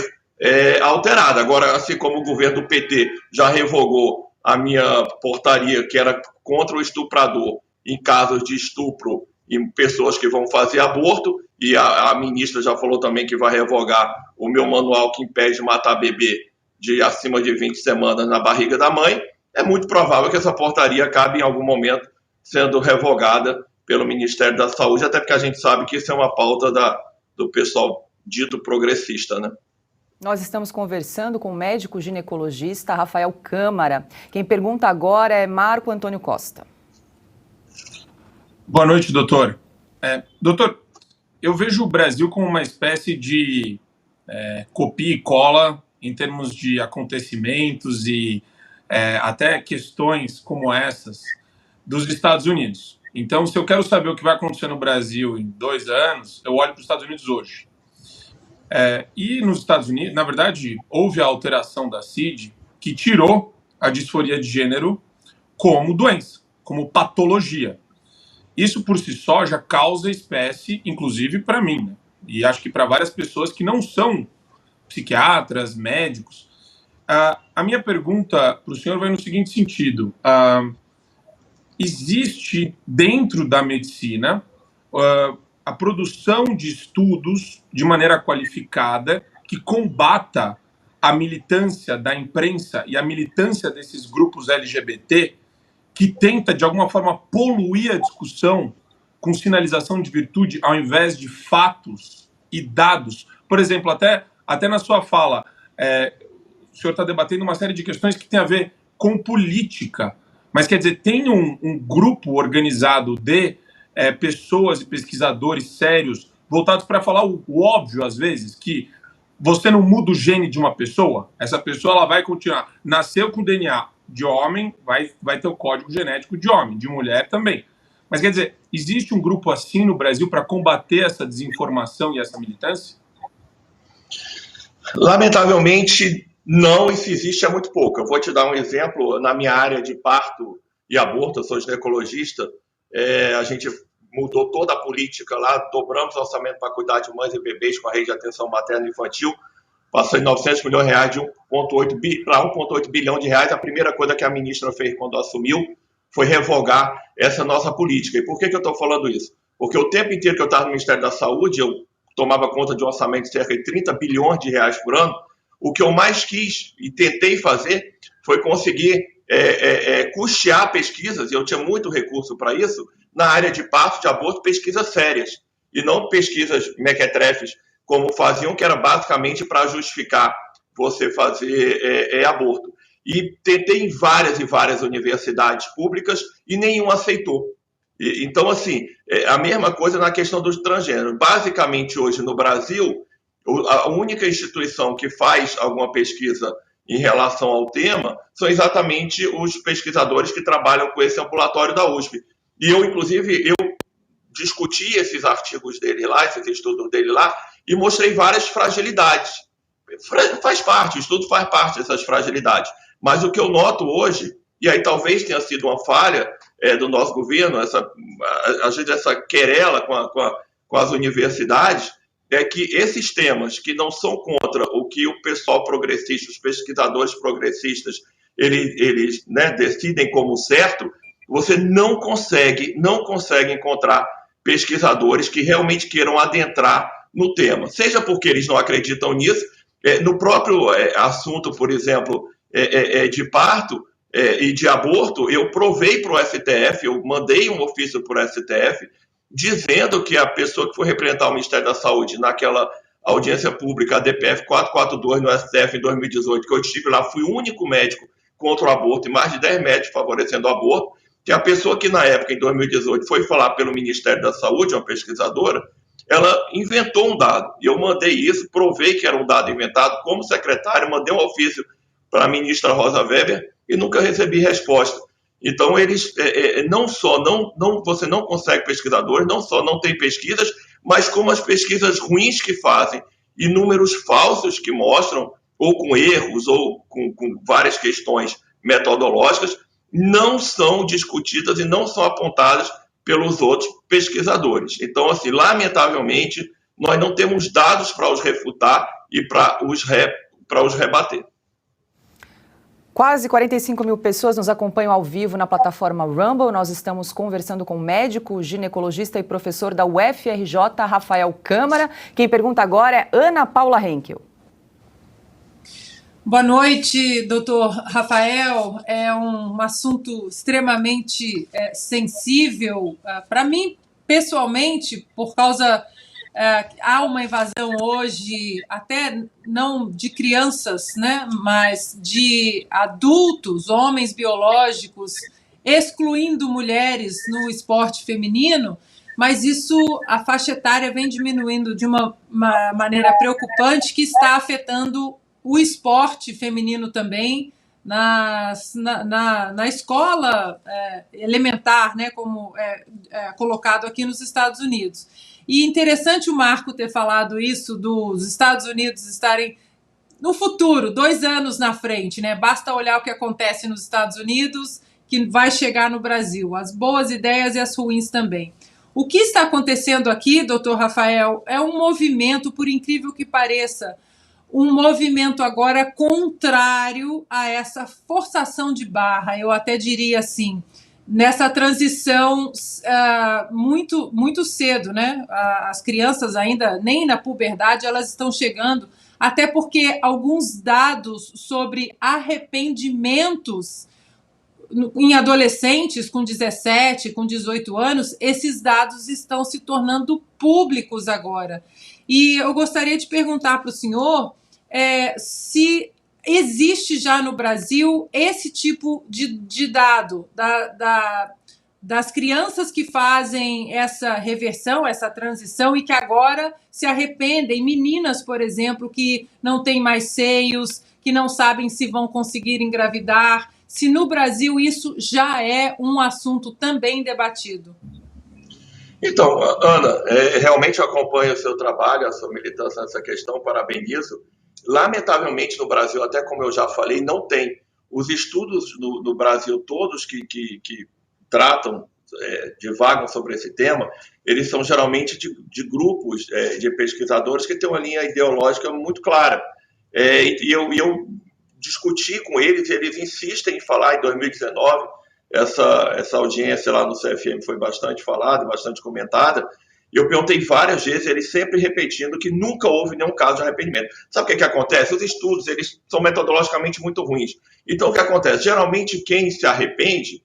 alterada. Agora, assim como o governo do PT já revogou a minha portaria, que era contra o estuprador em casos de estupro em pessoas que vão fazer aborto, e a ministra já falou também que vai revogar o meu manual que impede de matar bebê de acima de 20 semanas na barriga da mãe, é muito provável que essa portaria acabe em algum momento sendo revogada pelo Ministério da Saúde, até porque a gente sabe que isso é uma pauta do pessoal dito progressista, né? Nós estamos conversando com o médico ginecologista Rafael Câmara. Quem pergunta agora é Marco Antônio Costa. Boa noite, doutor. Doutor, eu vejo o Brasil como uma espécie de copia e cola em termos de acontecimentos e até questões como essas dos Estados Unidos. Então, se eu quero saber o que vai acontecer no Brasil em 2 anos, eu olho para os Estados Unidos hoje. E nos Estados Unidos, na verdade, houve a alteração da CID que tirou a disforia de gênero como doença, como patologia. Isso por si só já causa espécie, inclusive para mim, né? E acho que para várias pessoas que não são psiquiatras, médicos. A minha pergunta para o senhor vai no seguinte sentido. Existe dentro da medicina a produção de estudos de maneira qualificada que combata a militância da imprensa e a militância desses grupos LGBT que tenta, de alguma forma, poluir a discussão com sinalização de virtude ao invés de fatos e dados. Por exemplo, até na sua fala, o senhor está debatendo uma série de questões que tem a ver com política, mas quer dizer, tem um grupo organizado de pessoas e pesquisadores sérios voltados para falar o óbvio, às vezes, que você não muda o gene de uma pessoa, essa pessoa ela vai continuar, nasceu com DNA de homem, vai ter o código genético de homem, de mulher também. Mas quer dizer, existe um grupo assim no Brasil para combater essa desinformação e essa militância? Lamentavelmente, não, e se existe é muito pouco. Eu vou te dar um exemplo. Na minha área de parto e aborto, eu sou ginecologista, a gente mudou toda a política lá, dobramos o orçamento para cuidar de mães e bebês com a rede de atenção materna e infantil, passou em 900 milhões de reais para 1,8 bilhão de reais. A primeira coisa que a ministra fez quando assumiu foi revogar essa nossa política. E por que eu estou falando isso? Porque o tempo inteiro que eu estava no Ministério da Saúde, eu tomava conta de um orçamento de cerca de 30 bilhões de reais por ano. O que eu mais quis e tentei fazer foi conseguir custear pesquisas, e eu tinha muito recurso para isso, na área de parto, de aborto, pesquisas sérias, e não pesquisas mequetrefes, como faziam, que era basicamente para justificar você fazer aborto. E tentei em várias e várias universidades públicas e nenhum aceitou. Então, assim, a mesma coisa na questão dos transgêneros. Basicamente, hoje no Brasil, a única instituição que faz alguma pesquisa em relação ao tema são exatamente os pesquisadores que trabalham com esse ambulatório da USP. E eu, inclusive, discuti esses artigos dele lá, esses estudos dele lá, e mostrei várias fragilidades. Faz parte, o estudo faz parte dessas fragilidades. Mas o que eu noto hoje, e aí talvez tenha sido uma falha do nosso governo, às vezes essa querela com as universidades, é que esses temas que não são contra o que o pessoal progressista, os pesquisadores progressistas, eles decidem como certo, você não consegue encontrar pesquisadores que realmente queiram adentrar no tema. Seja porque eles não acreditam nisso, no próprio assunto, por exemplo, de parto e de aborto, eu provei para o STF, eu mandei um ofício para o STF, dizendo que a pessoa que foi representar o Ministério da Saúde naquela audiência pública, a DPF 442 no STF em 2018, que eu estive lá, fui o único médico contra o aborto e mais de 10 médicos favorecendo o aborto, que a pessoa que na época, em 2018, foi falar pelo Ministério da Saúde, uma pesquisadora, ela inventou um dado, e eu mandei isso, provei que era um dado inventado, como secretário, mandei um ofício para a ministra Rosa Weber e nunca recebi resposta. Então, eles não só você não consegue pesquisadores, não só não tem pesquisas, mas como as pesquisas ruins que fazem e números falsos que mostram, ou com erros, ou com várias questões metodológicas, não são discutidas e não são apontadas pelos outros pesquisadores. Então, assim, lamentavelmente, nós não temos dados para os refutar e para os rebater. Quase 45 mil pessoas nos acompanham ao vivo na plataforma Rumble. Nós estamos conversando com o médico, ginecologista e professor da UFRJ, Rafael Câmara. Quem pergunta agora é Ana Paula Henkel. Boa noite, doutor Rafael. É um assunto extremamente sensível para mim, pessoalmente, por causa... há uma invasão hoje, até não de crianças, né, mas de adultos, homens biológicos, excluindo mulheres no esporte feminino, mas isso, a faixa etária vem diminuindo de uma maneira preocupante que está afetando o esporte feminino também, na escola elementar, né, como colocado aqui nos Estados Unidos. E interessante o Marco ter falado isso dos Estados Unidos estarem no futuro, 2 anos na frente, né? Basta olhar o que acontece nos Estados Unidos, que vai chegar no Brasil, as boas ideias e as ruins também. O que está acontecendo aqui, doutor Rafael, é um movimento, por incrível que pareça, um movimento agora contrário a essa forçação de barra, eu até diria assim, nessa transição muito, muito cedo, né? As crianças ainda, nem na puberdade, elas estão chegando, até porque alguns dados sobre arrependimentos em adolescentes com 17, com 18 anos, esses dados estão se tornando públicos agora. E eu gostaria de perguntar para o senhor se existe já no Brasil esse tipo de dado das crianças que fazem essa reversão, essa transição e que agora se arrependem, meninas, por exemplo, que não têm mais seios, que não sabem se vão conseguir engravidar, se no Brasil isso já é um assunto também debatido. Então, Ana, realmente eu acompanho o seu trabalho, a sua militância nessa questão, parabenizo. Lamentavelmente, no Brasil, até como eu já falei, não tem. Os estudos no Brasil todos que tratam, divagam sobre esse tema, eles são geralmente de grupos de pesquisadores que têm uma linha ideológica muito clara. E eu discuti com eles, e eles insistem em falar em 2019, essa audiência lá no CFM foi bastante falada, bastante comentada, e eu perguntei várias vezes, eles sempre repetindo que nunca houve nenhum caso de arrependimento. Sabe o que acontece? Os estudos, eles são metodologicamente muito ruins. Então, o que acontece? Geralmente, quem se arrepende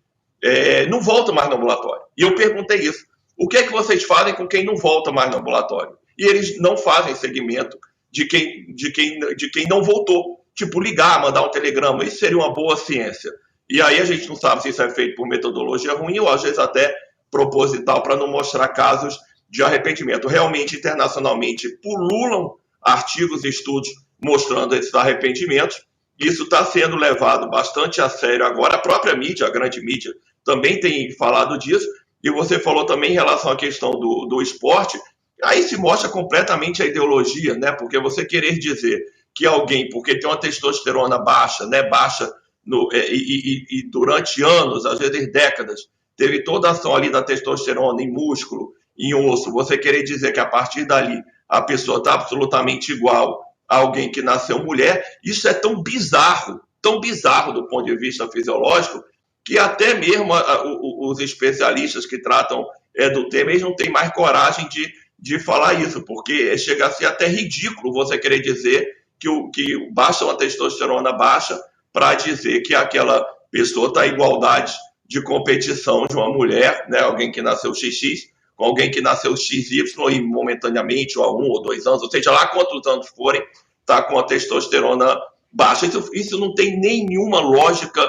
não volta mais no ambulatório. E eu perguntei isso. O que é que vocês fazem com quem não volta mais no ambulatório? E eles não fazem segmento de quem não voltou. Tipo, ligar, mandar um telegrama. Isso seria uma boa ciência. E aí a gente não sabe se isso é feito por metodologia ruim ou, às vezes, até proposital para não mostrar casos de arrependimento. Realmente, internacionalmente, pululam artigos e estudos mostrando esses arrependimentos. Isso está sendo levado bastante a sério agora. A própria mídia, a grande mídia, também tem falado disso. E você falou também em relação à questão do esporte. Aí se mostra completamente a ideologia, né? Porque você querer dizer que alguém, porque tem uma testosterona baixa, né? Baixa e durante anos, às vezes décadas, teve toda a ação ali da testosterona em músculo, em osso, você querer dizer que a partir dali a pessoa está absolutamente igual a alguém que nasceu mulher, isso é tão bizarro do ponto de vista fisiológico, que até mesmo os especialistas que tratam do tema, eles não têm mais coragem de falar isso, porque chega a ser até ridículo você querer dizer que basta uma testosterona baixa para dizer que aquela pessoa está em igualdade de competição de uma mulher, né, alguém que nasceu XX, com alguém que nasceu XY e momentaneamente, ou há 1 ou 2 anos, ou seja, lá quantos anos forem, está com a testosterona baixa. Isso não tem nenhuma lógica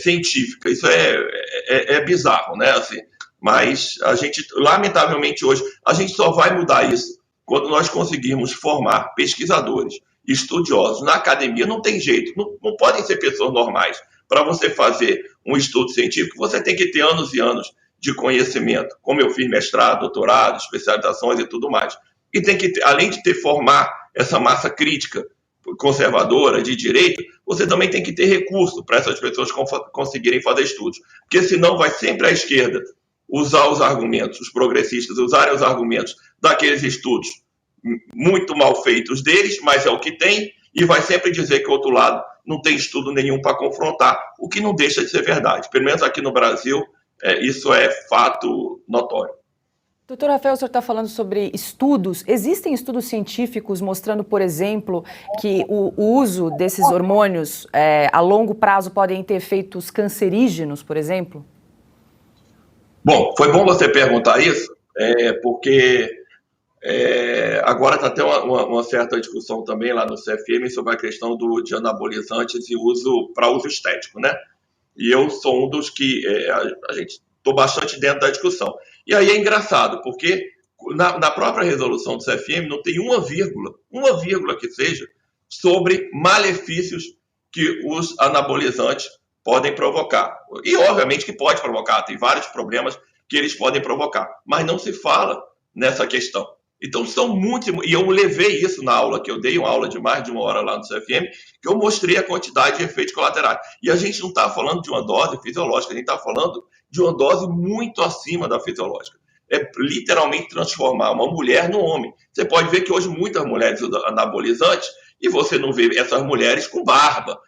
científica, isso é bizarro, né? Assim, mas a gente, lamentavelmente hoje, a gente só vai mudar isso quando nós conseguirmos formar pesquisadores, estudiosos na academia. Não tem jeito, não podem ser pessoas normais. Para você fazer um estudo científico, você tem que ter anos e anos de conhecimento, como eu fiz mestrado, doutorado, especializações e tudo mais. E tem que, além de formar essa massa crítica conservadora, de direita, você também tem que ter recurso para essas pessoas conseguirem fazer estudos. Porque senão vai sempre a esquerda usar os argumentos, os progressistas usarem os argumentos daqueles estudos muito mal feitos deles, mas é o que tem, e vai sempre dizer que o outro lado não tem estudo nenhum para confrontar, o que não deixa de ser verdade. Pelo menos aqui no Brasil, isso é fato notório. Doutor Rafael, o senhor está falando sobre estudos. Existem estudos científicos mostrando, por exemplo, que o uso desses hormônios a longo prazo podem ter efeitos cancerígenos, por exemplo? Bom, foi bom você perguntar isso, porque agora está até uma certa discussão também lá no CFM sobre a questão de anabolizantes e uso para uso estético, né? E eu sou um dos que a gente estou bastante dentro da discussão. E aí é engraçado, porque na própria resolução do CFM não tem uma vírgula que seja, sobre malefícios que os anabolizantes podem provocar. E obviamente que pode provocar, tem vários problemas que eles podem provocar, mas não se fala nessa questão. Então são muitos, e eu levei isso na aula que eu dei, uma aula de mais de 1 hora lá no CFM, que eu mostrei a quantidade de efeitos colaterais. E a gente não está falando de uma dose fisiológica, a gente está falando de uma dose muito acima da fisiológica. É literalmente transformar uma mulher no homem. Você pode ver que hoje muitas mulheres usam anabolizantes e você não vê essas mulheres com barba.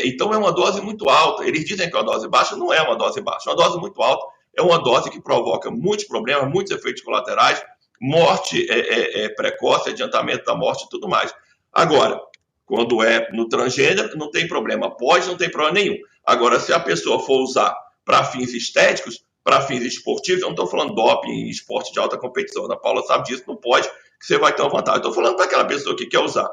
Então é uma dose muito alta. Eles dizem que é uma dose baixa, não é uma dose baixa. É uma dose muito alta, é uma dose que provoca muitos problemas, muitos efeitos colaterais, morte precoce, adiantamento da morte e tudo mais. Agora, quando é no transgênero, não tem problema. Não tem problema nenhum. Agora, se a pessoa for usar para fins estéticos, para fins esportivos, eu não estou falando doping em esporte de alta competição, a Ana Paula sabe disso, não pode, que você vai ter uma vantagem. Estou falando para aquela pessoa que quer usar.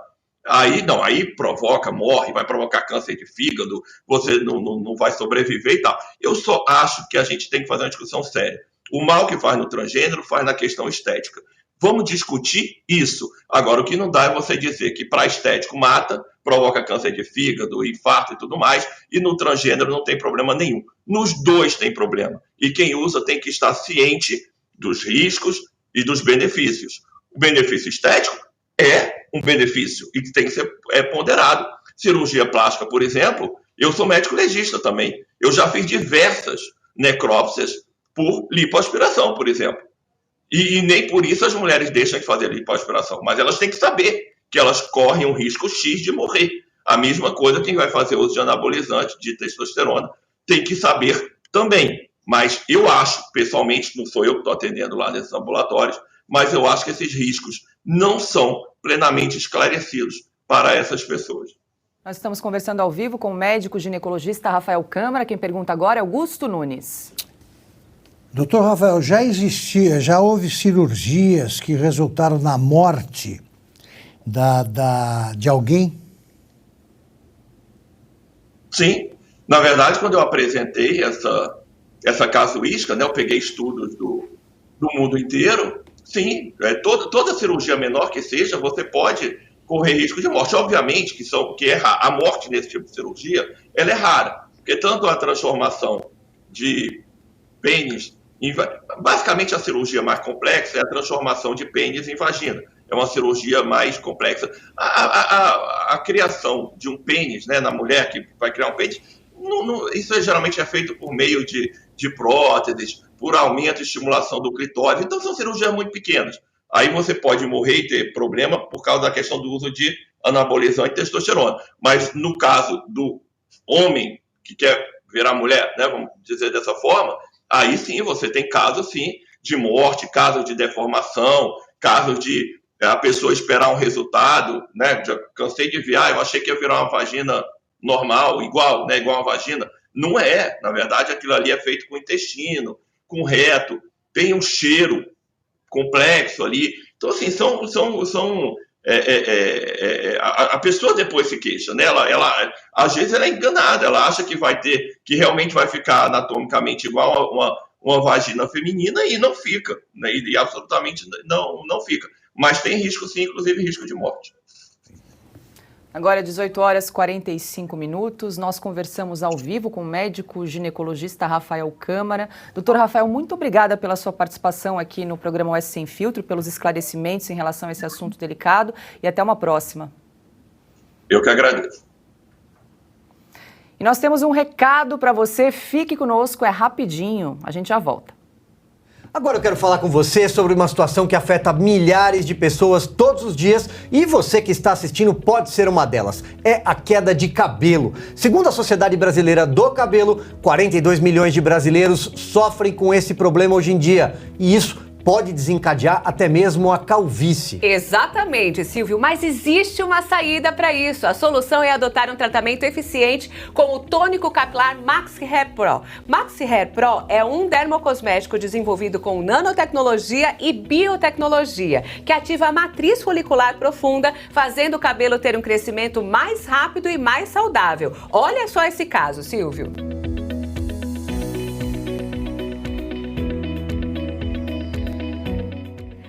Aí provoca, morre, vai provocar câncer de fígado, você não vai sobreviver e tal. Eu só acho que a gente tem que fazer uma discussão séria. O mal que faz no transgênero faz na questão estética. Vamos discutir isso. Agora, o que não dá é você dizer que para estético mata, provoca câncer de fígado, infarto e tudo mais, e no transgênero não tem problema nenhum. Nos dois tem problema. E quem usa tem que estar ciente dos riscos e dos benefícios. O benefício estético é um benefício e que tem que ser ponderado. Cirurgia plástica, por exemplo, eu sou médico legista também. Eu já fiz diversas necrópsias por lipoaspiração, por exemplo. E nem por isso as mulheres deixam de fazer lipoaspiração, mas elas têm que saber que elas correm um risco X de morrer. A mesma coisa quem vai fazer uso de anabolizante, de testosterona, tem que saber também. Mas eu acho, pessoalmente, não sou eu que estou atendendo lá nesses ambulatórios, mas eu acho que esses riscos não são plenamente esclarecidos para essas pessoas. Nós estamos conversando ao vivo com o médico ginecologista Rafael Câmara. Quem pergunta agora é Augusto Nunes. Doutor Rafael, já houve cirurgias que resultaram na morte de alguém? Sim. Na verdade, quando eu apresentei essa casuística, né, eu peguei estudos do mundo inteiro, sim, toda cirurgia menor que seja, você pode correr risco de morte. Obviamente que a morte nesse tipo de cirurgia, ela é rara, porque tanto a transformação de pênis, basicamente a cirurgia mais complexa é a transformação de pênis em vagina. É uma cirurgia mais complexa. A criação de um pênis, né, na mulher que vai criar um pênis, isso geralmente é feito por meio de próteses, por aumento e estimulação do clitóris. Então são cirurgias muito pequenas. Aí você pode morrer e ter problema por causa da questão do uso de anabolizante e testosterona. Mas no caso do homem que quer virar mulher, né, vamos dizer dessa forma, aí sim você tem casos sim, de morte, casos de deformação, casos de a pessoa esperar um resultado, né? Já cansei de ver, eu achei que ia virar uma vagina normal, igual, né? Igual uma vagina. Não é, na verdade aquilo ali é feito com intestino, com reto, tem um cheiro complexo ali. Então, assim, a pessoa depois se queixa, né? Às vezes ela é enganada, ela acha que que realmente vai ficar anatomicamente igual a uma vagina feminina e não fica, né? E absolutamente não fica. Mas tem risco sim, inclusive risco de morte. Agora, 18h45, nós conversamos ao vivo com o médico ginecologista Rafael Câmara. Doutor Rafael, muito obrigada pela sua participação aqui no programa OS Sem Filtro, pelos esclarecimentos em relação a esse assunto delicado e até uma próxima. Eu que agradeço. E nós temos um recado para você, fique conosco, é rapidinho, a gente já volta. Agora eu quero falar com você sobre uma situação que afeta milhares de pessoas todos os dias e você que está assistindo pode ser uma delas. É a queda de cabelo. Segundo a Sociedade Brasileira do Cabelo, 42 milhões de brasileiros sofrem com esse problema hoje em dia. E isso pode desencadear até mesmo a calvície. Exatamente, Silvio, mas existe uma saída para isso. A solução é adotar um tratamento eficiente com o tônico capilar Maxi Hair Pro. Maxi Hair Pro é um dermocosmético desenvolvido com nanotecnologia e biotecnologia, que ativa a matriz folicular profunda, fazendo o cabelo ter um crescimento mais rápido e mais saudável. Olha só esse caso, Silvio.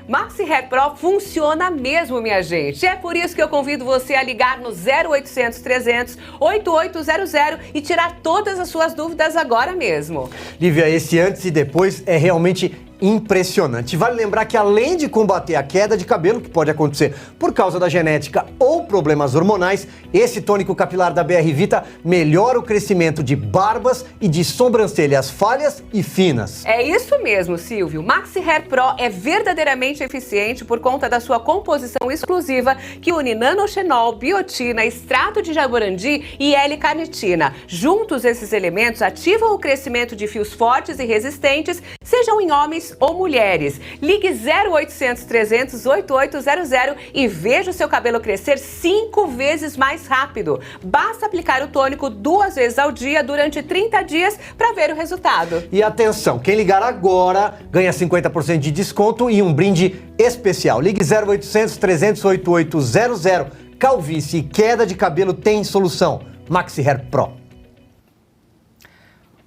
Maxi Hair Pro funciona mesmo, minha gente. É por isso que eu convido você a ligar no 0800 300 8800 e tirar todas as suas dúvidas agora mesmo. Lívia, esse antes e depois é realmente impressionante. Vale lembrar que além de combater a queda de cabelo, que pode acontecer por causa da genética ou problemas hormonais, esse tônico capilar da BR Vita melhora o crescimento de barbas e de sobrancelhas falhas e finas. É isso mesmo, Silvio. Maxi Hair Pro é verdadeiramente eficiente por conta da sua composição exclusiva que une nanoxenol, biotina, extrato de jaborandi e L-carnitina. Juntos, esses elementos ativam o crescimento de fios fortes e resistentes, sejam em homens ou mulheres. Ligue 0800 300 8800 e veja o seu cabelo crescer 5 vezes mais rápido. Basta aplicar o tônico 2 vezes ao dia durante 30 dias para ver o resultado. E atenção, quem ligar agora ganha 50% de desconto e um brinde especial. Ligue 0800 300 8800. Calvície e queda de cabelo tem solução. Maxi Hair Pro.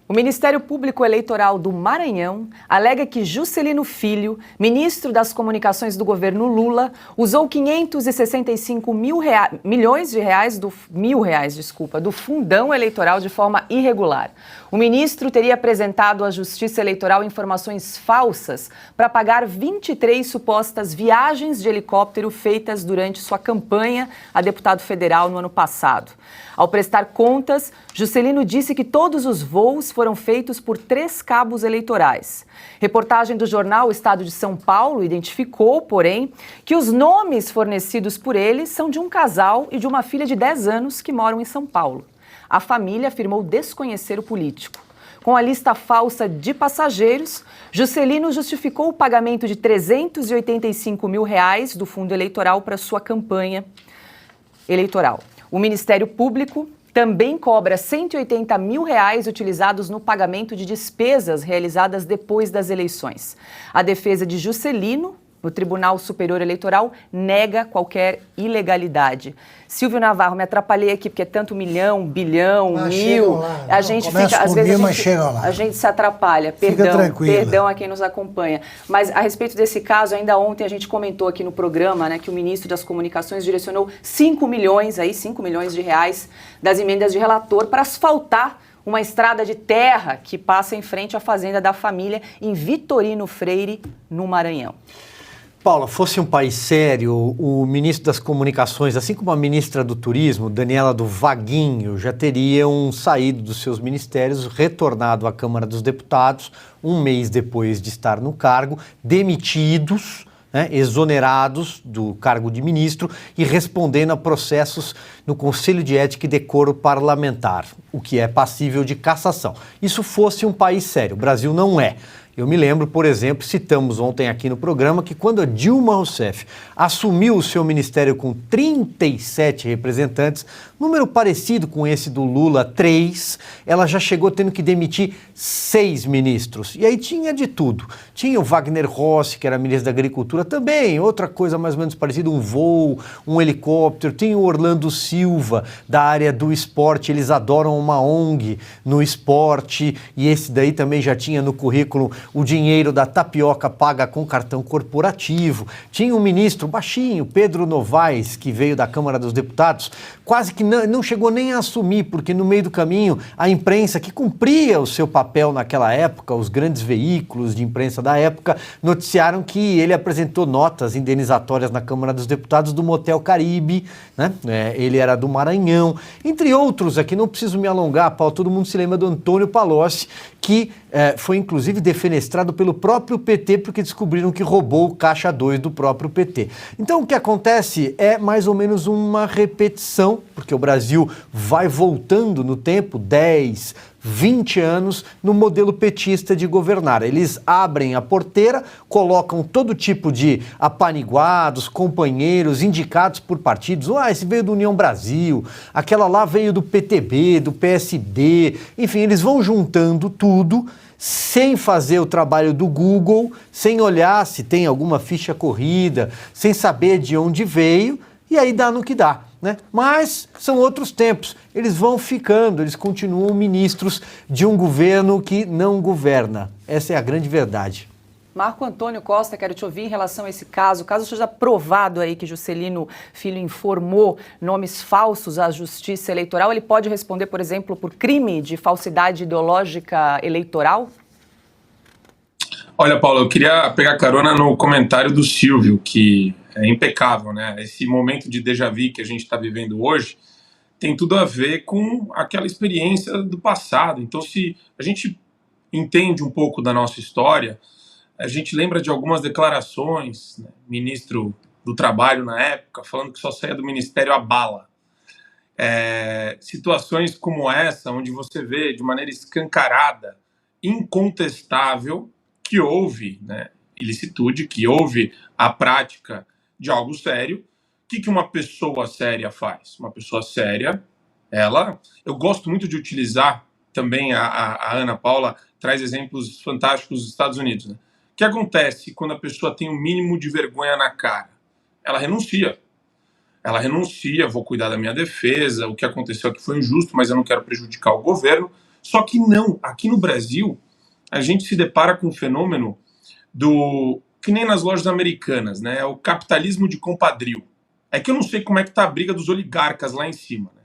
O Ministério Público Eleitoral do Maranhão alega que Juscelino Filho, ministro das Comunicações do governo Lula, usou 565 milhões de reais do fundão eleitoral de forma irregular. O ministro teria apresentado à Justiça Eleitoral informações falsas para pagar 23 supostas viagens de helicóptero feitas durante sua campanha a deputado federal no ano passado. Ao prestar contas, Juscelino disse que todos os voos foram feitos por 3 cabos eleitorais. Reportagem do jornal Estado de São Paulo identificou, porém, que os nomes fornecidos por ele são de um casal e de uma filha de 10 anos que moram em São Paulo. A família afirmou desconhecer o político. Com a lista falsa de passageiros, Juscelino justificou o pagamento de 385 mil reais do fundo eleitoral para sua campanha eleitoral. O Ministério Público também cobra 180 mil reais utilizados no pagamento de despesas realizadas depois das eleições. A defesa de Juscelino, no Tribunal Superior Eleitoral, nega qualquer ilegalidade. Silvio Navarro, me atrapalhei aqui, porque é tanto milhão, bilhão, mil. Lá, a gente fica, às vezes a gente se atrapalha. Perdão a quem nos acompanha. Mas a respeito desse caso, ainda ontem a gente comentou aqui no programa, né, que o ministro das Comunicações direcionou 5 milhões de reais das emendas de relator para asfaltar uma estrada de terra que passa em frente à fazenda da família em Vitorino Freire, no Maranhão. Paula, fosse um país sério, o ministro das Comunicações, assim como a ministra do Turismo, Daniela do Vaguinho, já teriam saído dos seus ministérios, retornado à Câmara dos Deputados, um mês depois de estar no cargo, demitidos, né, exonerados do cargo de ministro e respondendo a processos no Conselho de Ética e Decoro Parlamentar, o que é passível de cassação. Isso fosse um país sério, o Brasil não é. Eu me lembro, por exemplo, citamos ontem aqui no programa, que quando a Dilma Rousseff assumiu o seu ministério com 37 representantes, número parecido com esse do Lula, 3, ela já chegou tendo que demitir 6 ministros. E aí tinha de tudo. Tinha o Wagner Rossi, que era ministro da Agricultura, também, outra coisa mais ou menos parecida, um voo, um helicóptero. Tinha o Orlando Silva, da área do esporte, eles adoram uma ONG no esporte, e esse daí também já tinha no currículo o dinheiro da tapioca paga com cartão corporativo. Tinha um ministro baixinho, Pedro Novaes, que veio da Câmara dos Deputados, quase que não chegou nem a assumir, porque no meio do caminho a imprensa, que cumpria o seu papel naquela época, os grandes veículos de imprensa da época, noticiaram que ele apresentou notas indenizatórias na Câmara dos Deputados do Motel Caribe, né? Ele era do Maranhão, entre outros aqui, não preciso me alongar, Paulo, todo mundo se lembra do Antônio Palocci, que foi inclusive defenestrado pelo próprio PT, porque descobriram que roubou o caixa 2 do próprio PT. Então o que acontece é mais ou menos uma repetição, porque o Brasil vai voltando no tempo, 10, 20 anos, no modelo petista de governar. Eles abrem a porteira, colocam todo tipo de apaniguados, companheiros, indicados por partidos. Esse veio do União Brasil, aquela lá veio do PTB, do PSD. Enfim, eles vão juntando tudo, sem fazer o trabalho do Google, sem olhar se tem alguma ficha corrida, sem saber de onde veio, e aí dá no que dá, né? Mas são outros tempos, eles vão ficando, eles continuam ministros de um governo que não governa. Essa é a grande verdade. Marco Antônio Costa, quero te ouvir em relação a esse caso. Caso seja provado aí que Juscelino Filho informou nomes falsos à Justiça Eleitoral, ele pode responder, por exemplo, por crime de falsidade ideológica eleitoral? Olha, Paulo, eu queria pegar carona no comentário do Silvio, que é impecável, né? Esse momento de déjà vu que a gente está vivendo hoje tem tudo a ver com aquela experiência do passado. Então, se a gente entende um pouco da nossa história, a gente lembra de algumas declarações, né? Ministro do Trabalho na época, falando que só saía do ministério a bala. Situações como essa, onde você vê de maneira escancarada, incontestável, que houve, né, ilicitude, que houve a prática de algo sério. O que uma pessoa séria faz? Uma pessoa séria, eu gosto muito de utilizar também, a Ana Paula traz exemplos fantásticos dos Estados Unidos, né? O que acontece quando a pessoa tem um mínimo de vergonha na cara? Ela renuncia. Ela renuncia, vou cuidar da minha defesa, o que aconteceu aqui foi injusto, mas eu não quero prejudicar o governo. Só que não, aqui no Brasil, a gente se depara com um fenômeno que nem nas lojas americanas, né? É o capitalismo de compadrio. É que eu não sei como é que tá a briga dos oligarcas lá em cima, né?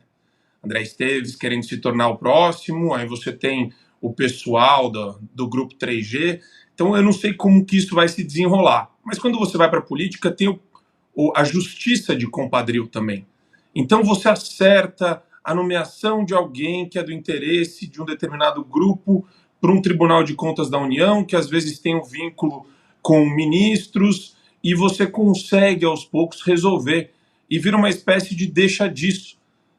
André Esteves querendo se tornar o próximo, aí você tem o pessoal do grupo 3G. Então eu não sei como que isso vai se desenrolar. Mas quando você vai para a política, tem a justiça de compadrio também. Então você acerta a nomeação de alguém que é do interesse de um determinado grupo para um Tribunal de Contas da União, que às vezes tem um vínculo com ministros, e você consegue aos poucos resolver, e vira uma espécie de deixa disso.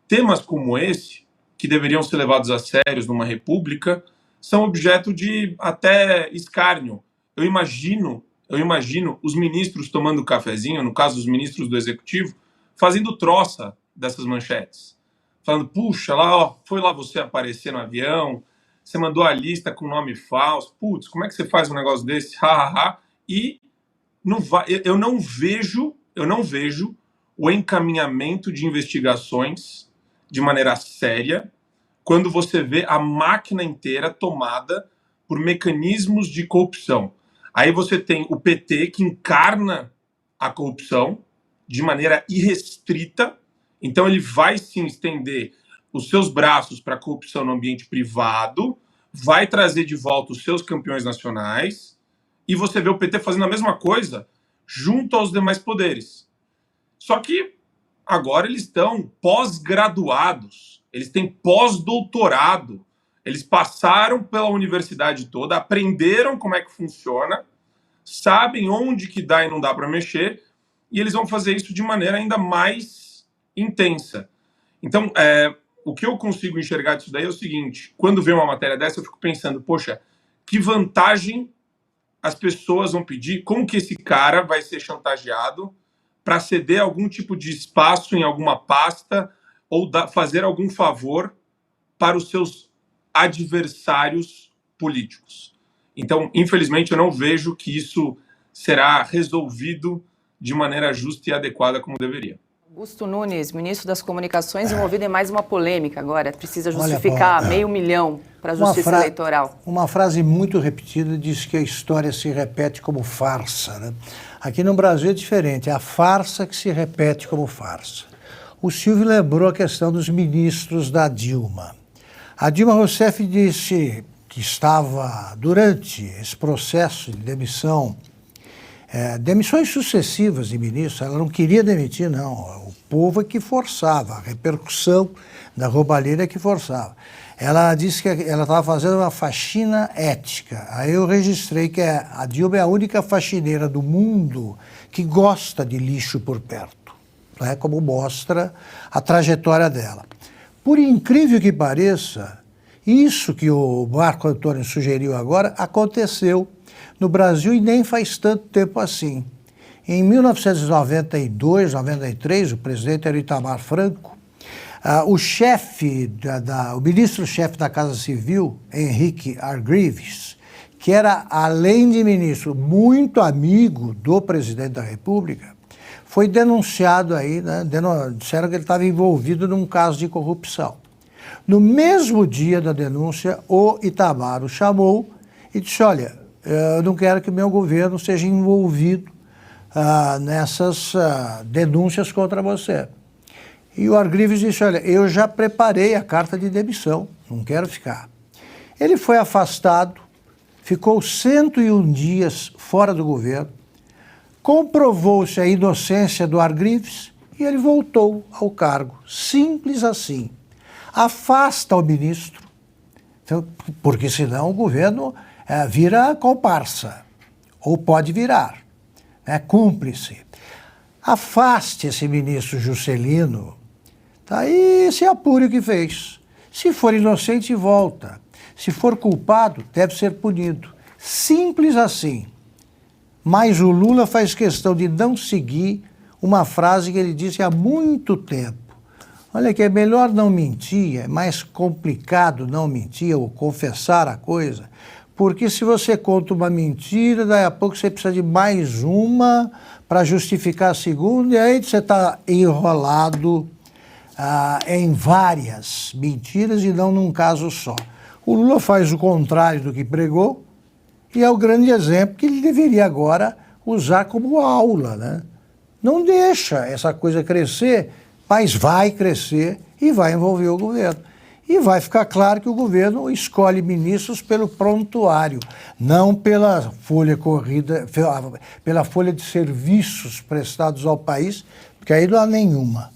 Temas como esse, que deveriam ser levados a sérios numa república, são objeto de até escárnio. Eu imagino os ministros tomando cafezinho, no caso dos ministros do Executivo, fazendo troça dessas manchetes. Falando, puxa, foi lá você aparecer no avião, você mandou a lista com nome falso, putz, como é que você faz um negócio desse? E eu não vejo o encaminhamento de investigações de maneira séria quando você vê a máquina inteira tomada por mecanismos de corrupção. Aí você tem o PT, que encarna a corrupção de maneira irrestrita, então ele vai sim estender os seus braços para a corrupção no ambiente privado, vai trazer de volta os seus campeões nacionais, e você vê o PT fazendo a mesma coisa junto aos demais poderes. Só que agora eles estão pós-graduados, eles têm pós-doutorado, eles passaram pela universidade toda, aprenderam como é que funciona, sabem onde que dá e não dá para mexer, e eles vão fazer isso de maneira ainda mais intensa. Então, o que eu consigo enxergar disso daí é o seguinte: quando vê uma matéria dessa, eu fico pensando, poxa, que vantagem as pessoas vão pedir, como que esse cara vai ser chantageado para ceder algum tipo de espaço em alguma pasta ou fazer algum favor para os seus adversários políticos. Então, infelizmente, eu não vejo que isso será resolvido de maneira justa e adequada como deveria. Augusto Nunes, ministro das Comunicações, envolvido em mais uma polêmica agora. Precisa justificar R$500 mil para a Justiça Eleitoral. Uma frase muito repetida diz que a história se repete como farsa, né? Aqui no Brasil é diferente, é a farsa que se repete como farsa. O Silvio lembrou a questão dos ministros da Dilma. A Dilma Rousseff disse que estava, durante esse processo de demissão, demissões sucessivas de ministros, ela não queria demitir, não. O povo é que forçava, a repercussão da roubalheira é que forçava. Ela disse que ela estava fazendo uma faxina ética. Aí eu registrei que a Dilma é a única faxineira do mundo que gosta de lixo por perto, né? Como mostra a trajetória dela. Por incrível que pareça, isso que o Marco Antônio sugeriu agora aconteceu no Brasil e nem faz tanto tempo assim. Em 1992, 93, o presidente era Itamar Franco, o ministro-chefe da Casa Civil, Henrique Argrives, que era, além de ministro, muito amigo do presidente da República, foi denunciado aí, né? Disseram que ele estava envolvido num caso de corrupção. No mesmo dia da denúncia, o Itamar o chamou e disse, olha, eu não quero que meu governo seja envolvido nessas denúncias contra você. E o Argrives disse, olha, eu já preparei a carta de demissão, não quero ficar. Ele foi afastado, ficou 101 dias fora do governo, comprovou-se a inocência do Argrives e ele voltou ao cargo. Simples assim. Afasta o ministro, porque senão o governo vira comparsa, ou pode virar, né, cúmplice. Afaste esse ministro Juscelino, tá, e se apure o que fez. Se for inocente, volta. Se for culpado, deve ser punido. Simples assim. Mas o Lula faz questão de não seguir uma frase que ele disse há muito tempo. Olha que é melhor não mentir, é mais complicado não mentir ou confessar a coisa, porque se você conta uma mentira, daí a pouco você precisa de mais uma para justificar a segunda, e aí você está enrolado em várias mentiras e não num caso só. O Lula faz o contrário do que pregou e é o grande exemplo que ele deveria agora usar como aula, né? Não deixa essa coisa crescer, mas vai crescer e vai envolver o governo. E vai ficar claro que o governo escolhe ministros pelo prontuário, não pela folha corrida, pela folha de serviços prestados ao país, porque aí não há nenhuma.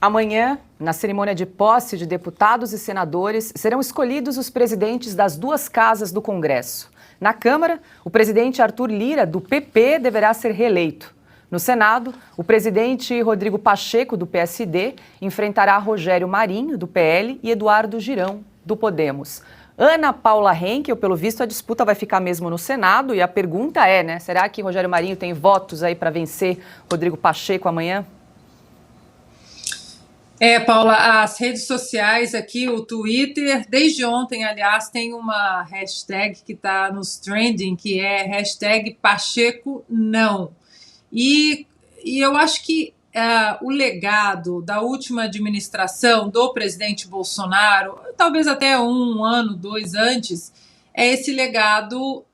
Amanhã, na cerimônia de posse de deputados e senadores, serão escolhidos os presidentes das duas casas do Congresso. Na Câmara, o presidente Arthur Lira, do PP, deverá ser reeleito. No Senado, o presidente Rodrigo Pacheco, do PSD, enfrentará Rogério Marinho, do PL, e Eduardo Girão, do Podemos. Ana Paula Henkel, pelo visto, a disputa vai ficar mesmo no Senado, e a pergunta é, né, será que Rogério Marinho tem votos aí para vencer Rodrigo Pacheco amanhã? Paula, as redes sociais aqui, o Twitter, desde ontem, aliás, tem uma hashtag que está nos trending, que é hashtag Pacheco não. E eu acho que o legado da última administração do presidente Bolsonaro, talvez até 1 ano, 2 antes, é esse legado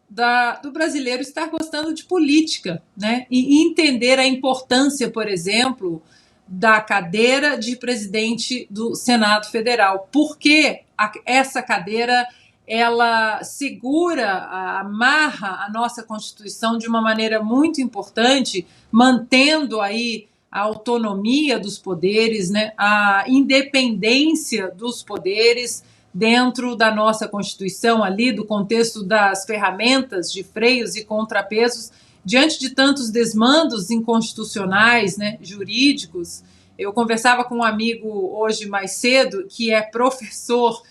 do brasileiro estar gostando de política, né? E entender a importância, por exemplo, da cadeira de presidente do Senado Federal. Porque essa cadeira ela segura, amarra a nossa Constituição de uma maneira muito importante, mantendo aí a autonomia dos poderes, né, a independência dos poderes dentro da nossa Constituição, ali do contexto das ferramentas de freios e contrapesos, diante de tantos desmandos inconstitucionais, né, jurídicos. Eu conversava com um amigo hoje mais cedo, que é professor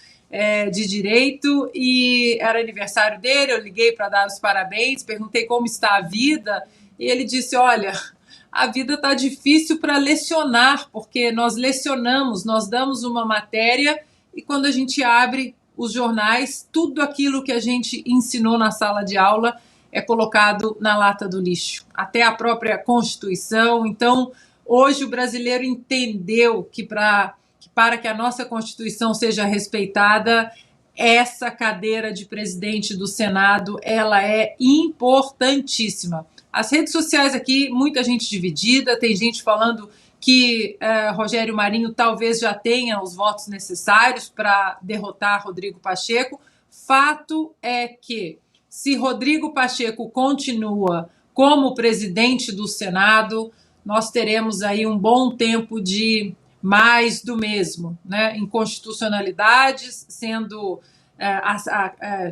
de Direito, e era aniversário dele, eu liguei para dar os parabéns, perguntei como está a vida, e ele disse, olha, a vida está difícil para lecionar, porque nós lecionamos, nós damos uma matéria, e quando a gente abre os jornais, tudo aquilo que a gente ensinou na sala de aula é colocado na lata do lixo, até a própria Constituição. Então, hoje o brasileiro entendeu que para que a nossa Constituição seja respeitada, essa cadeira de presidente do Senado, ela é importantíssima. As redes sociais aqui, muita gente dividida, tem gente falando que Rogério Marinho talvez já tenha os votos necessários para derrotar Rodrigo Pacheco. Fato é que, se Rodrigo Pacheco continua como presidente do Senado, nós teremos aí um bom tempo de mais do mesmo, né? Inconstitucionalidades sendo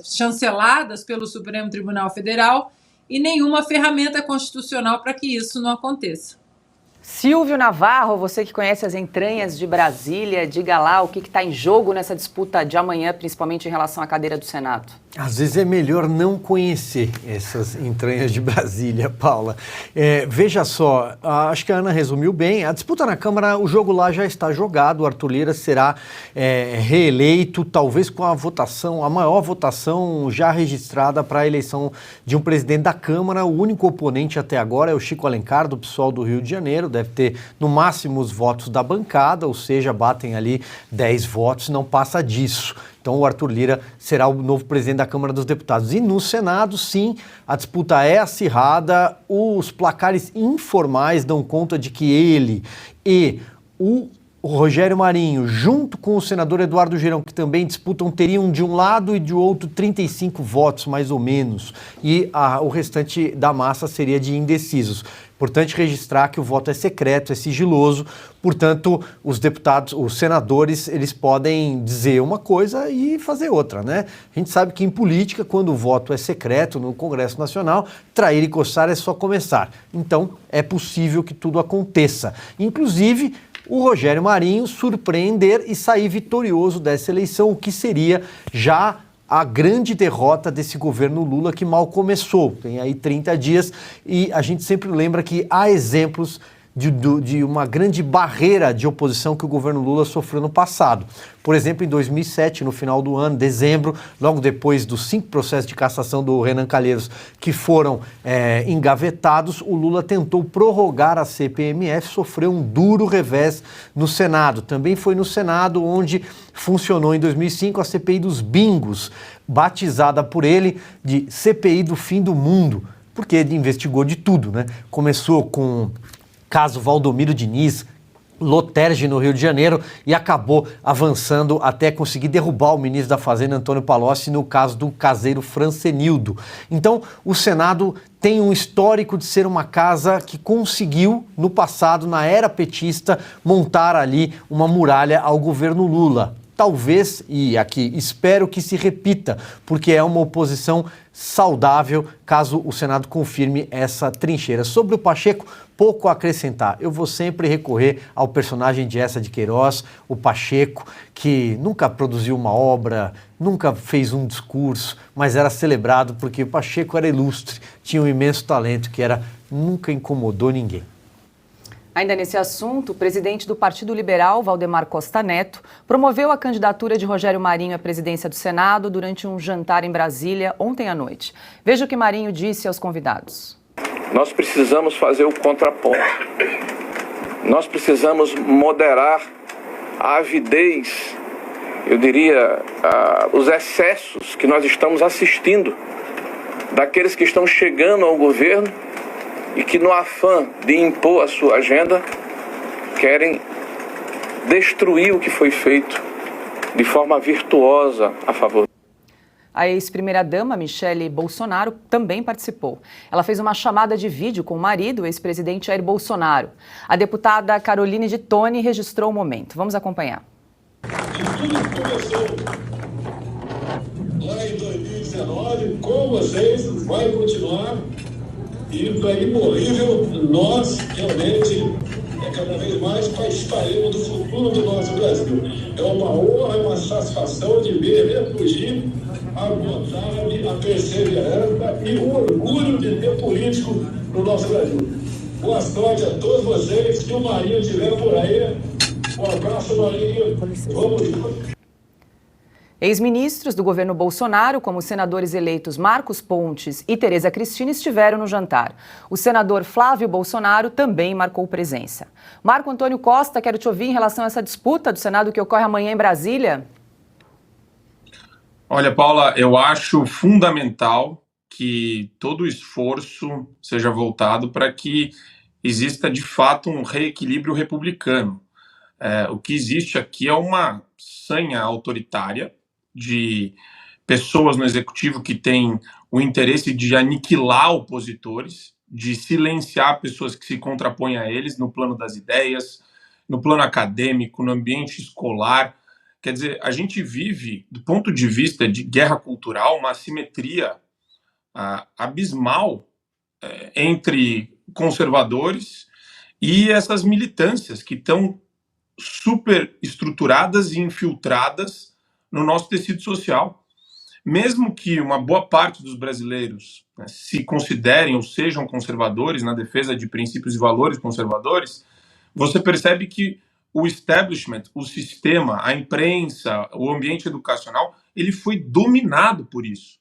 chanceladas pelo Supremo Tribunal Federal e nenhuma ferramenta constitucional para que isso não aconteça. Silvio Navarro, você que conhece as entranhas de Brasília, diga lá o que está em jogo nessa disputa de amanhã, principalmente em relação à cadeira do Senado. Às vezes é melhor não conhecer essas entranhas de Brasília, Paula. Veja só, acho que a Ana resumiu bem. A disputa na Câmara, o jogo lá já está jogado. O Arthur Lira será reeleito, talvez com a votação, a maior votação já registrada para a eleição de um presidente da Câmara. O único oponente até agora é o Chico Alencar, do PSOL do Rio de Janeiro. Deve ter, no máximo, os votos da bancada, ou seja, batem ali 10 votos, não passa disso. Então o Arthur Lira será o novo presidente da Câmara dos Deputados. E no Senado, sim, a disputa é acirrada. Os placares informais dão conta de que ele e o Rogério Marinho, junto com o senador Eduardo Girão, que também disputam, teriam de um lado e de outro 35 votos, mais ou menos. E o restante da massa seria de indecisos. Importante registrar que o voto é secreto, é sigiloso, portanto, os deputados, os senadores, eles podem dizer uma coisa e fazer outra, né? A gente sabe que em política, quando o voto é secreto no Congresso Nacional, trair e coçar é só começar. Então, é possível que tudo aconteça. Inclusive, o Rogério Marinho surpreender e sair vitorioso dessa eleição, o que seria já a grande derrota desse governo Lula que mal começou. Tem aí 30 dias e a gente sempre lembra que há exemplos de uma grande barreira de oposição que o governo Lula sofreu no passado. Por exemplo, em 2007, no final do ano, dezembro, logo depois dos 5 processos de cassação do Renan Calheiros que foram engavetados, o Lula tentou prorrogar a CPMF, sofreu um duro revés no Senado. Também foi no Senado onde funcionou em 2005 a CPI dos bingos, batizada por ele de CPI do fim do mundo, porque ele investigou de tudo, né? Começou com caso Valdomiro Diniz, Loterge no Rio de Janeiro e acabou avançando até conseguir derrubar o ministro da Fazenda, Antônio Palocci, no caso do caseiro Francenildo. Então, o Senado tem um histórico de ser uma casa que conseguiu, no passado, na era petista, montar ali uma muralha ao governo Lula. Talvez, e aqui espero que se repita, porque é uma oposição saudável, caso o Senado confirme essa trincheira. Sobre o Pacheco, pouco a acrescentar. Eu vou sempre recorrer ao personagem de Eça de Queiroz, o Pacheco, que nunca produziu uma obra, nunca fez um discurso, mas era celebrado porque o Pacheco era ilustre, tinha um imenso talento que nunca incomodou ninguém. Ainda nesse assunto, o presidente do Partido Liberal, Valdemar Costa Neto, promoveu a candidatura de Rogério Marinho à presidência do Senado durante um jantar em Brasília ontem à noite. Veja o que Marinho disse aos convidados. Nós precisamos fazer o contraponto. Nós precisamos moderar a avidez, eu diria, os excessos que nós estamos assistindo daqueles que estão chegando ao governo e que, no afã de impor a sua agenda, querem destruir o que foi feito de forma virtuosa a favor. A ex-primeira-dama, Michele Bolsonaro, também participou. Ela fez uma chamada de vídeo com o marido, o ex-presidente Jair Bolsonaro. A deputada Caroline de Toni registrou o momento. Vamos acompanhar. Tudo começou lá em 2019, com vocês, vai continuar. E para imorrível, nós realmente cada vez mais participaremos do futuro do nosso Brasil. É uma honra, uma satisfação de ver refugir a vontade, a perseverança e o orgulho de ter político no nosso Brasil. Boa sorte a todos vocês, que o Marinho estiver por aí. Um abraço, Marinho. Vamos juntos. Ex-ministros do governo Bolsonaro, como os senadores eleitos Marcos Pontes e Tereza Cristina, estiveram no jantar. O senador Flávio Bolsonaro também marcou presença. Marco Antônio Costa, quero te ouvir em relação a essa disputa do Senado que ocorre amanhã em Brasília. Olha, Paula, eu acho fundamental que todo o esforço seja voltado para que exista, de fato, um reequilíbrio republicano. O que existe aqui é uma sanha autoritária de pessoas no executivo que têm o interesse de aniquilar opositores, de silenciar pessoas que se contrapõem a eles no plano das ideias, no plano acadêmico, no ambiente escolar. Quer dizer, a gente vive, do ponto de vista de guerra cultural, uma assimetria abismal entre conservadores e essas militâncias que estão super estruturadas e infiltradas no nosso tecido social. Mesmo que uma boa parte dos brasileiros, né, se considerem ou sejam conservadores na defesa de princípios e valores conservadores, você percebe que o establishment, o sistema, a imprensa, o ambiente educacional, ele foi dominado por isso.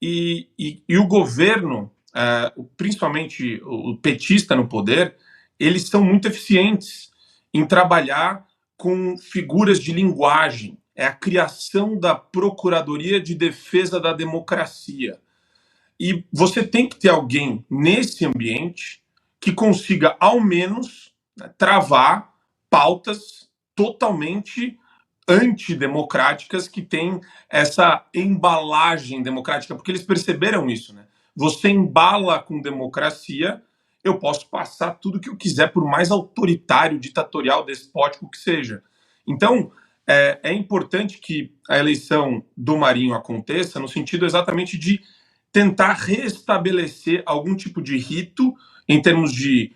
E o governo, principalmente o petista no poder, eles são muito eficientes em trabalhar com figuras de linguagem. É a criação da Procuradoria de Defesa da Democracia. E você tem que ter alguém nesse ambiente que consiga, ao menos, travar pautas totalmente antidemocráticas que têm essa embalagem democrática, porque eles perceberam isso, né? Você embala com democracia, eu posso passar tudo o que eu quiser, por mais autoritário, ditatorial, despótico que seja. Então, é importante que a eleição do Marinho aconteça no sentido exatamente de tentar restabelecer algum tipo de rito em termos de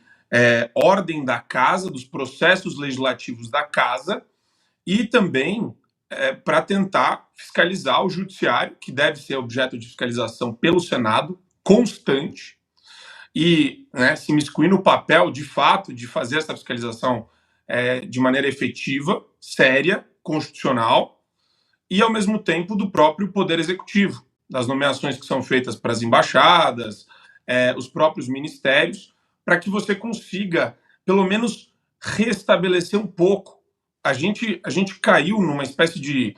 ordem da casa, dos processos legislativos da casa, e também para tentar fiscalizar o judiciário, que deve ser objeto de fiscalização pelo Senado, constante, e se imiscuir no papel, de fato, de fazer essa fiscalização de maneira efetiva, séria, constitucional, e, ao mesmo tempo, do próprio Poder Executivo, das nomeações que são feitas para as embaixadas, os próprios ministérios, para que você consiga, pelo menos, restabelecer um pouco. A gente caiu numa espécie de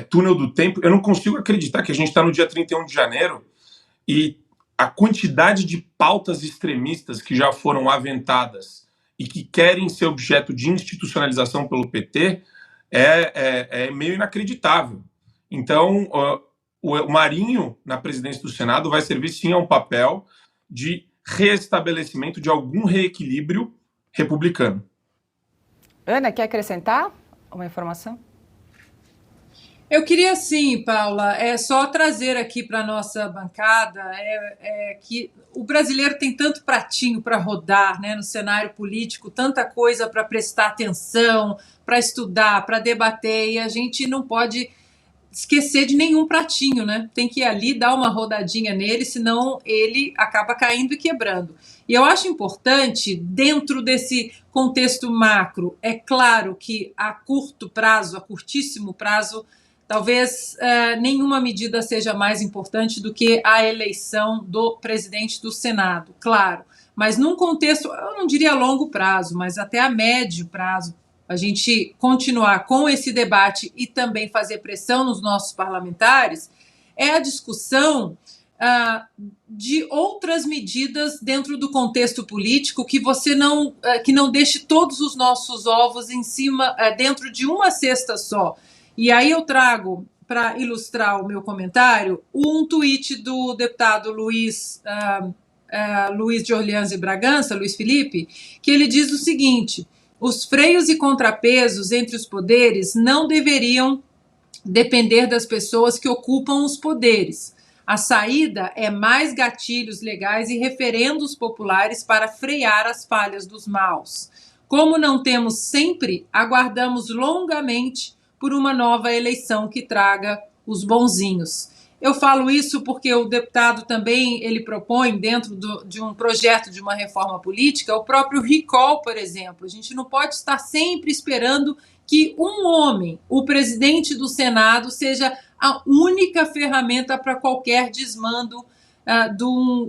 túnel do tempo. Eu não consigo acreditar que a gente está no dia 31 de janeiro e a quantidade de pautas extremistas que já foram aventadas e que querem ser objeto de institucionalização pelo PT é meio inacreditável. Então, o Marinho, na presidência do Senado, vai servir sim a um papel de restabelecimento de algum reequilíbrio republicano. Ana, quer acrescentar uma informação? Eu queria sim, Paula, só trazer aqui para a nossa bancada que o brasileiro tem tanto pratinho para rodar, né, no cenário político, tanta coisa para prestar atenção, para estudar, para debater, e a gente não pode esquecer de nenhum pratinho, né? Tem que ir ali, dar uma rodadinha nele, senão ele acaba caindo e quebrando. E eu acho importante, dentro desse contexto macro, é claro que a curto prazo, a curtíssimo prazo, talvez nenhuma medida seja mais importante do que a eleição do presidente do Senado, claro. Mas num contexto, eu não diria a longo prazo, mas até a médio prazo, a gente continuar com esse debate e também fazer pressão nos nossos parlamentares, é a discussão de outras medidas dentro do contexto político que que não deixe todos os nossos ovos em cima, dentro de uma cesta só. E aí eu trago, para ilustrar o meu comentário, um tweet do deputado Luiz de Orleans e Bragança, Luiz Felipe, que ele diz o seguinte: os freios e contrapesos entre os poderes não deveriam depender das pessoas que ocupam os poderes. A saída é mais gatilhos legais e referendos populares para frear as falhas dos maus. Como não temos sempre, aguardamos longamente por uma nova eleição que traga os bonzinhos. Eu falo isso porque o deputado também ele propõe, dentro de um projeto de uma reforma política, o próprio recall, por exemplo. A gente não pode estar sempre esperando que um homem, o presidente do Senado, seja a única ferramenta para qualquer desmando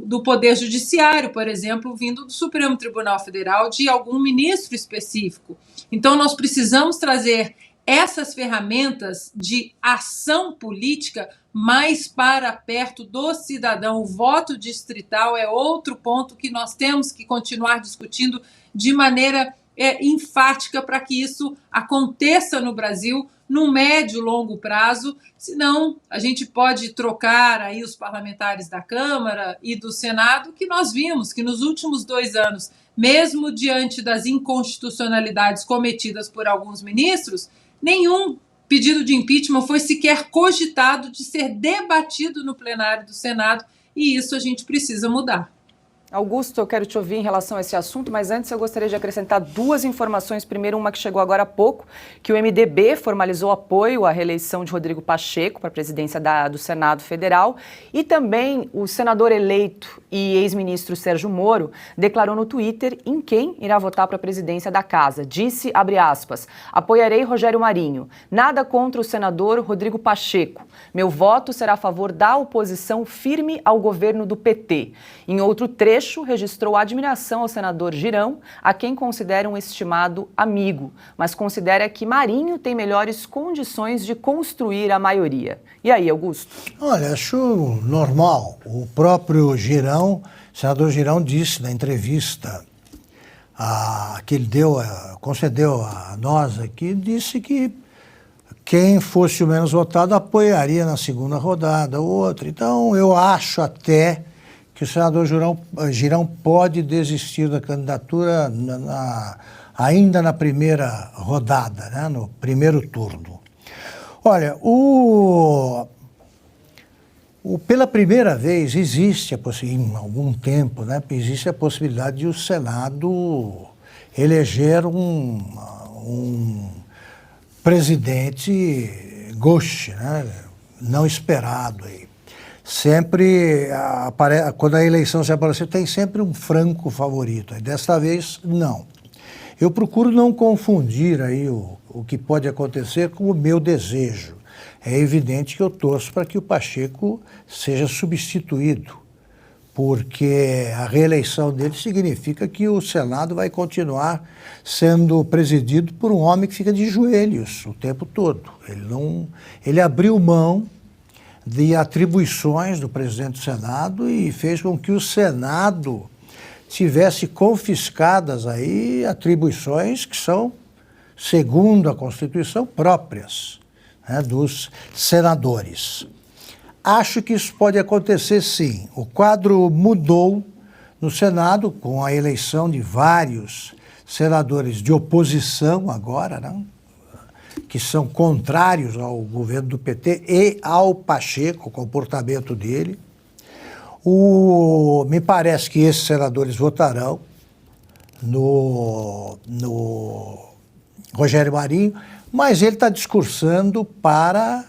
do Poder Judiciário, por exemplo, vindo do Supremo Tribunal Federal, de algum ministro específico. Então, nós precisamos trazer essas ferramentas de ação política mais para perto do cidadão. O voto distrital é outro ponto que nós temos que continuar discutindo de maneira enfática para que isso aconteça no Brasil no médio e longo prazo, senão a gente pode trocar aí os parlamentares da Câmara e do Senado, que nós vimos que nos últimos 2 anos, mesmo diante das inconstitucionalidades cometidas por alguns ministros, nenhum pedido de impeachment foi sequer cogitado de ser debatido no plenário do Senado, e isso a gente precisa mudar. Augusto, eu quero te ouvir em relação a esse assunto, mas antes eu gostaria de acrescentar 2 informações. Primeiro, uma que chegou agora há pouco, que o MDB formalizou apoio à reeleição de Rodrigo Pacheco para a presidência do Senado Federal, e também o senador eleito e ex-ministro Sérgio Moro declarou no Twitter em quem irá votar para a presidência da casa. Disse, abre aspas, apoiarei Rogério Marinho, nada contra o senador Rodrigo Pacheco. Meu voto será a favor da oposição firme ao governo do PT. Em outro trecho, registrou admiração ao senador Girão, a quem considera um estimado amigo, mas considera que Marinho tem melhores condições de construir a maioria. E aí, Augusto? Olha, acho normal. O próprio Girão, o senador Girão disse na entrevista que ele concedeu a nós aqui, disse que quem fosse o menos votado apoiaria na segunda rodada o outro. Então, eu acho até que o senador Girão pode desistir da candidatura ainda na primeira rodada, né, no primeiro turno. Olha, pela primeira vez existe, em algum tempo, né, existe a possibilidade de o Senado eleger um presidente gauche, né, não esperado aí. Sempre, quando a eleição se aparecer, tem sempre um franco favorito. Desta vez, não. Eu procuro não confundir aí o que pode acontecer com o meu desejo. É evidente que eu torço para que o Pacheco seja substituído, porque a reeleição dele significa que o Senado vai continuar sendo presidido por um homem que fica de joelhos o tempo todo. Ele abriu mão de atribuições do presidente do Senado e fez com que o Senado tivesse confiscadas aí atribuições que são, segundo a Constituição, próprias, né, dos senadores. Acho que isso pode acontecer sim. O quadro mudou no Senado com a eleição de vários senadores de oposição agora, né, que são contrários ao governo do PT e ao Pacheco, o comportamento dele. Me parece que esses senadores votarão no Rogério Marinho, mas ele está discursando para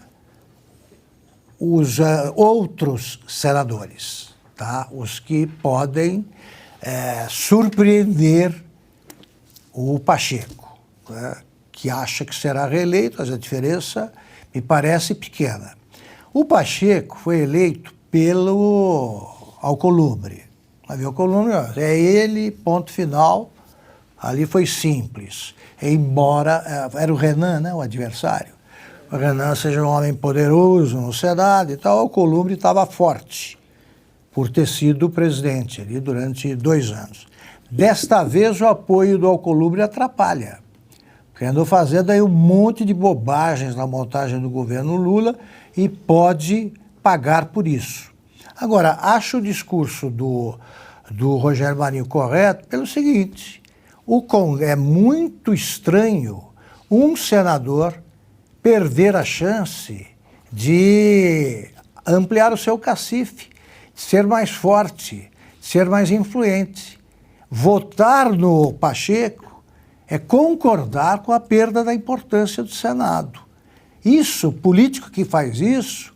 os outros senadores, tá? Os que podem surpreender o Pacheco, né? Que acha que será reeleito, mas a diferença me parece pequena. O Pacheco foi eleito pelo Alcolumbre. O Alcolumbre é ele, ponto final, ali foi simples. Embora, era o Renan, né, o adversário. O Renan seja um homem poderoso no Senado e tal, o Alcolumbre estava forte, por ter sido presidente ali durante 2 anos. Desta vez o apoio do Alcolumbre atrapalha. Porque andou fazendo aí um monte de bobagens na montagem do governo Lula e pode pagar por isso. Agora, acho o discurso do Rogério Marinho correto pelo seguinte: é muito estranho um senador perder a chance de ampliar o seu cacife, de ser mais forte, de ser mais influente. Votar no Pacheco é concordar com a perda da importância do Senado. Isso, o político que faz isso,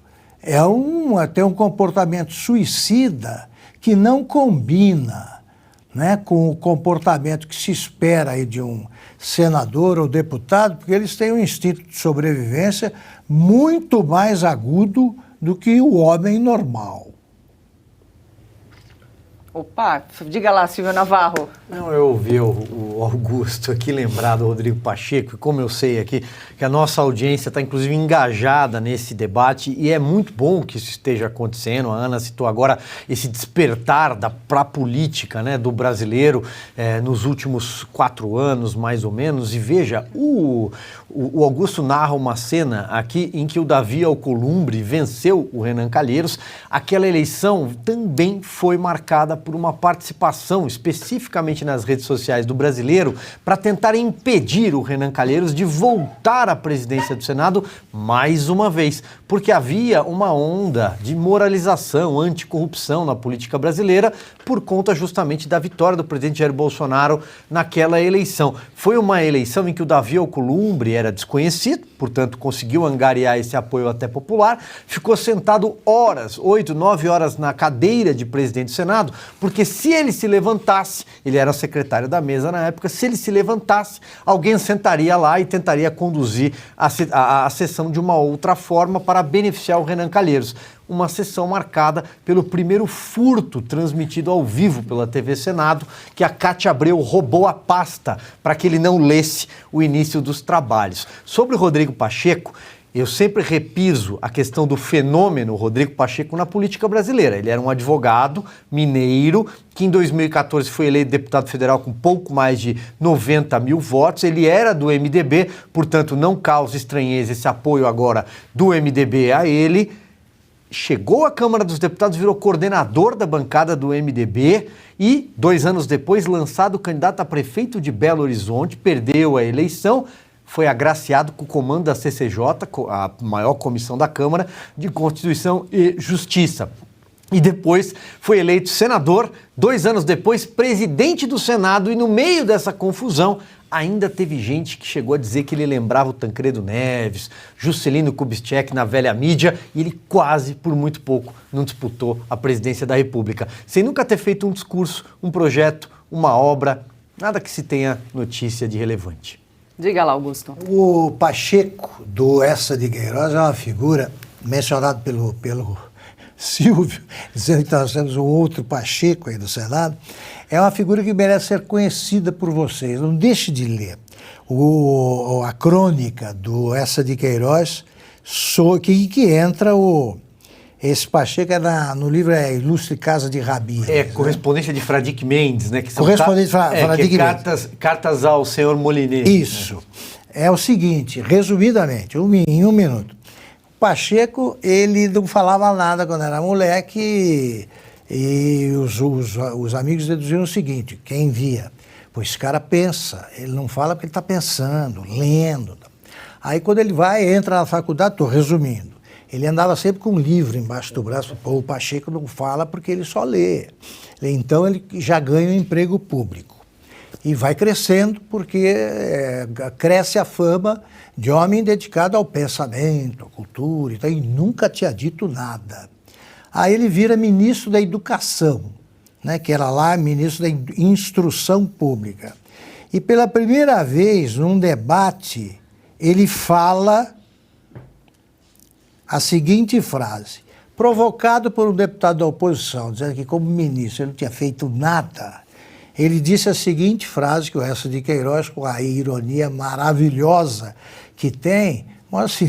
tem um comportamento suicida que não combina, né, com o comportamento que se espera aí de um senador ou deputado, porque eles têm um instinto de sobrevivência muito mais agudo do que o homem normal. Opa, diga lá, Silvio Navarro. Não, eu ouvi o Augusto aqui lembrar do Rodrigo Pacheco, e como eu sei aqui que a nossa audiência está inclusive engajada nesse debate, e é muito bom que isso esteja acontecendo. A Ana citou agora esse despertar para a política, né, do brasileiro nos últimos 4 anos, mais ou menos, e veja, o Augusto narra uma cena aqui em que o Davi Alcolumbre venceu o Renan Calheiros. Aquela eleição também foi marcada por uma participação, especificamente nas redes sociais do brasileiro, para tentar impedir o Renan Calheiros de voltar à presidência do Senado mais uma vez, porque havia uma onda de moralização, anticorrupção na política brasileira por conta justamente da vitória do presidente Jair Bolsonaro naquela eleição. Foi uma eleição em que o Davi Alcolumbre era desconhecido, portanto conseguiu angariar esse apoio até popular, ficou sentado horas, 8, 9 horas na cadeira de presidente do Senado, porque se ele se levantasse, ele era secretário da mesa na época, se ele se levantasse, alguém sentaria lá e tentaria conduzir a sessão de uma outra forma para beneficiar o Renan Calheiros. Uma sessão marcada pelo primeiro furto transmitido ao vivo pela TV Senado, que a Cátia Abreu roubou a pasta para que ele não lesse o início dos trabalhos. Sobre o Rodrigo Pacheco, eu sempre repiso a questão do fenômeno Rodrigo Pacheco na política brasileira. Ele era um advogado mineiro que em 2014 foi eleito deputado federal com pouco mais de 90 mil votos. Ele era do MDB, portanto não causa estranheza esse apoio agora do MDB a ele. Chegou à Câmara dos Deputados, virou coordenador da bancada do MDB e, 2 anos depois, lançado candidato a prefeito de Belo Horizonte, perdeu a eleição, foi agraciado com o comando da CCJ, a maior comissão da Câmara de Constituição e Justiça. E depois foi eleito senador, 2 anos depois, presidente do Senado, e no meio dessa confusão ainda teve gente que chegou a dizer que ele lembrava o Tancredo Neves, Juscelino Kubitschek na velha mídia, e ele quase, por muito pouco, não disputou a presidência da República. Sem nunca ter feito um discurso, um projeto, uma obra, nada que se tenha notícia de relevante. Diga lá, Augusto. O Pacheco, do Essa de Queiroz, é uma figura mencionada pelo Silvio, dizendo que nós temos um outro Pacheco aí do Senado. É uma figura que merece ser conhecida por vocês. Não deixe de ler a crônica do Essa de Queiroz, que entra esse Pacheco no livro Ilustre Casa de Rabi. Correspondência de Fradique Mendes, né? Que são correspondência de Fradique Mendes. Cartas ao senhor Molineux. Isso. Né? É o seguinte, resumidamente, em um minuto. O Pacheco, ele não falava nada quando era moleque e os amigos deduziam o seguinte, quem via, pois esse cara pensa, ele não fala porque ele está pensando, lendo. Aí quando ele entra na faculdade, estou resumindo, ele andava sempre com um livro embaixo do braço. O Pacheco não fala porque ele só lê. Então ele já ganha um emprego público. E vai crescendo porque cresce a fama de homem dedicado ao pensamento, à cultura, então, e nunca tinha dito nada. Aí ele vira ministro da Educação, né, que era lá ministro da Instrução Pública. E pela primeira vez, num debate, ele fala a seguinte frase, provocado por um deputado da oposição, dizendo que como ministro ele não tinha feito nada, ele disse a seguinte frase, que o Essa de Queiroz, com a ironia maravilhosa que tem, mas assim,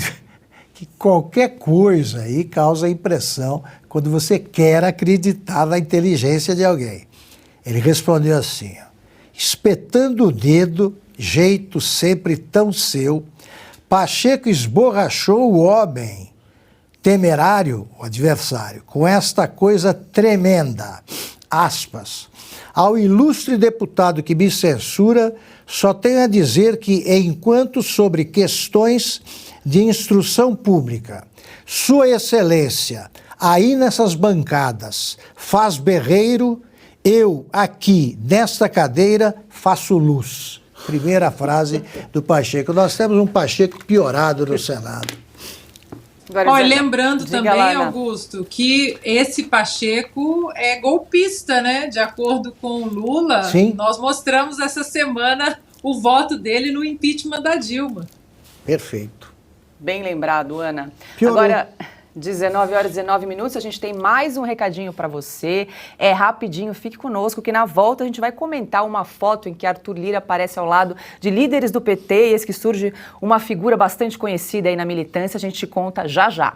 que qualquer coisa aí causa impressão quando você quer acreditar na inteligência de alguém. Ele respondeu assim, espetando o dedo, jeito sempre tão seu, Pacheco esborrachou o homem temerário, o adversário, com esta coisa tremenda, aspas, ao ilustre deputado que me censura, só tenho a dizer que, enquanto sobre questões de instrução pública, Sua Excelência, aí nessas bancadas, faz berreiro, eu, aqui, nesta cadeira, faço luz. primeira frase do Pacheco. Nós temos um Pacheco piorado no Senado. Olha, lembrando também, Augusto, que esse Pacheco é golpista, né? De acordo com o Lula, Sim. Nós mostramos essa semana o voto dele no impeachment da Dilma. Perfeito. Bem lembrado, Ana. Piorou. Agora, 19h19, a gente tem mais um recadinho para você. É rapidinho, fique conosco, que na volta a gente vai comentar uma foto em que Arthur Lira aparece ao lado de líderes do PT, e eis que surge uma figura bastante conhecida aí na militância. A gente te conta já já.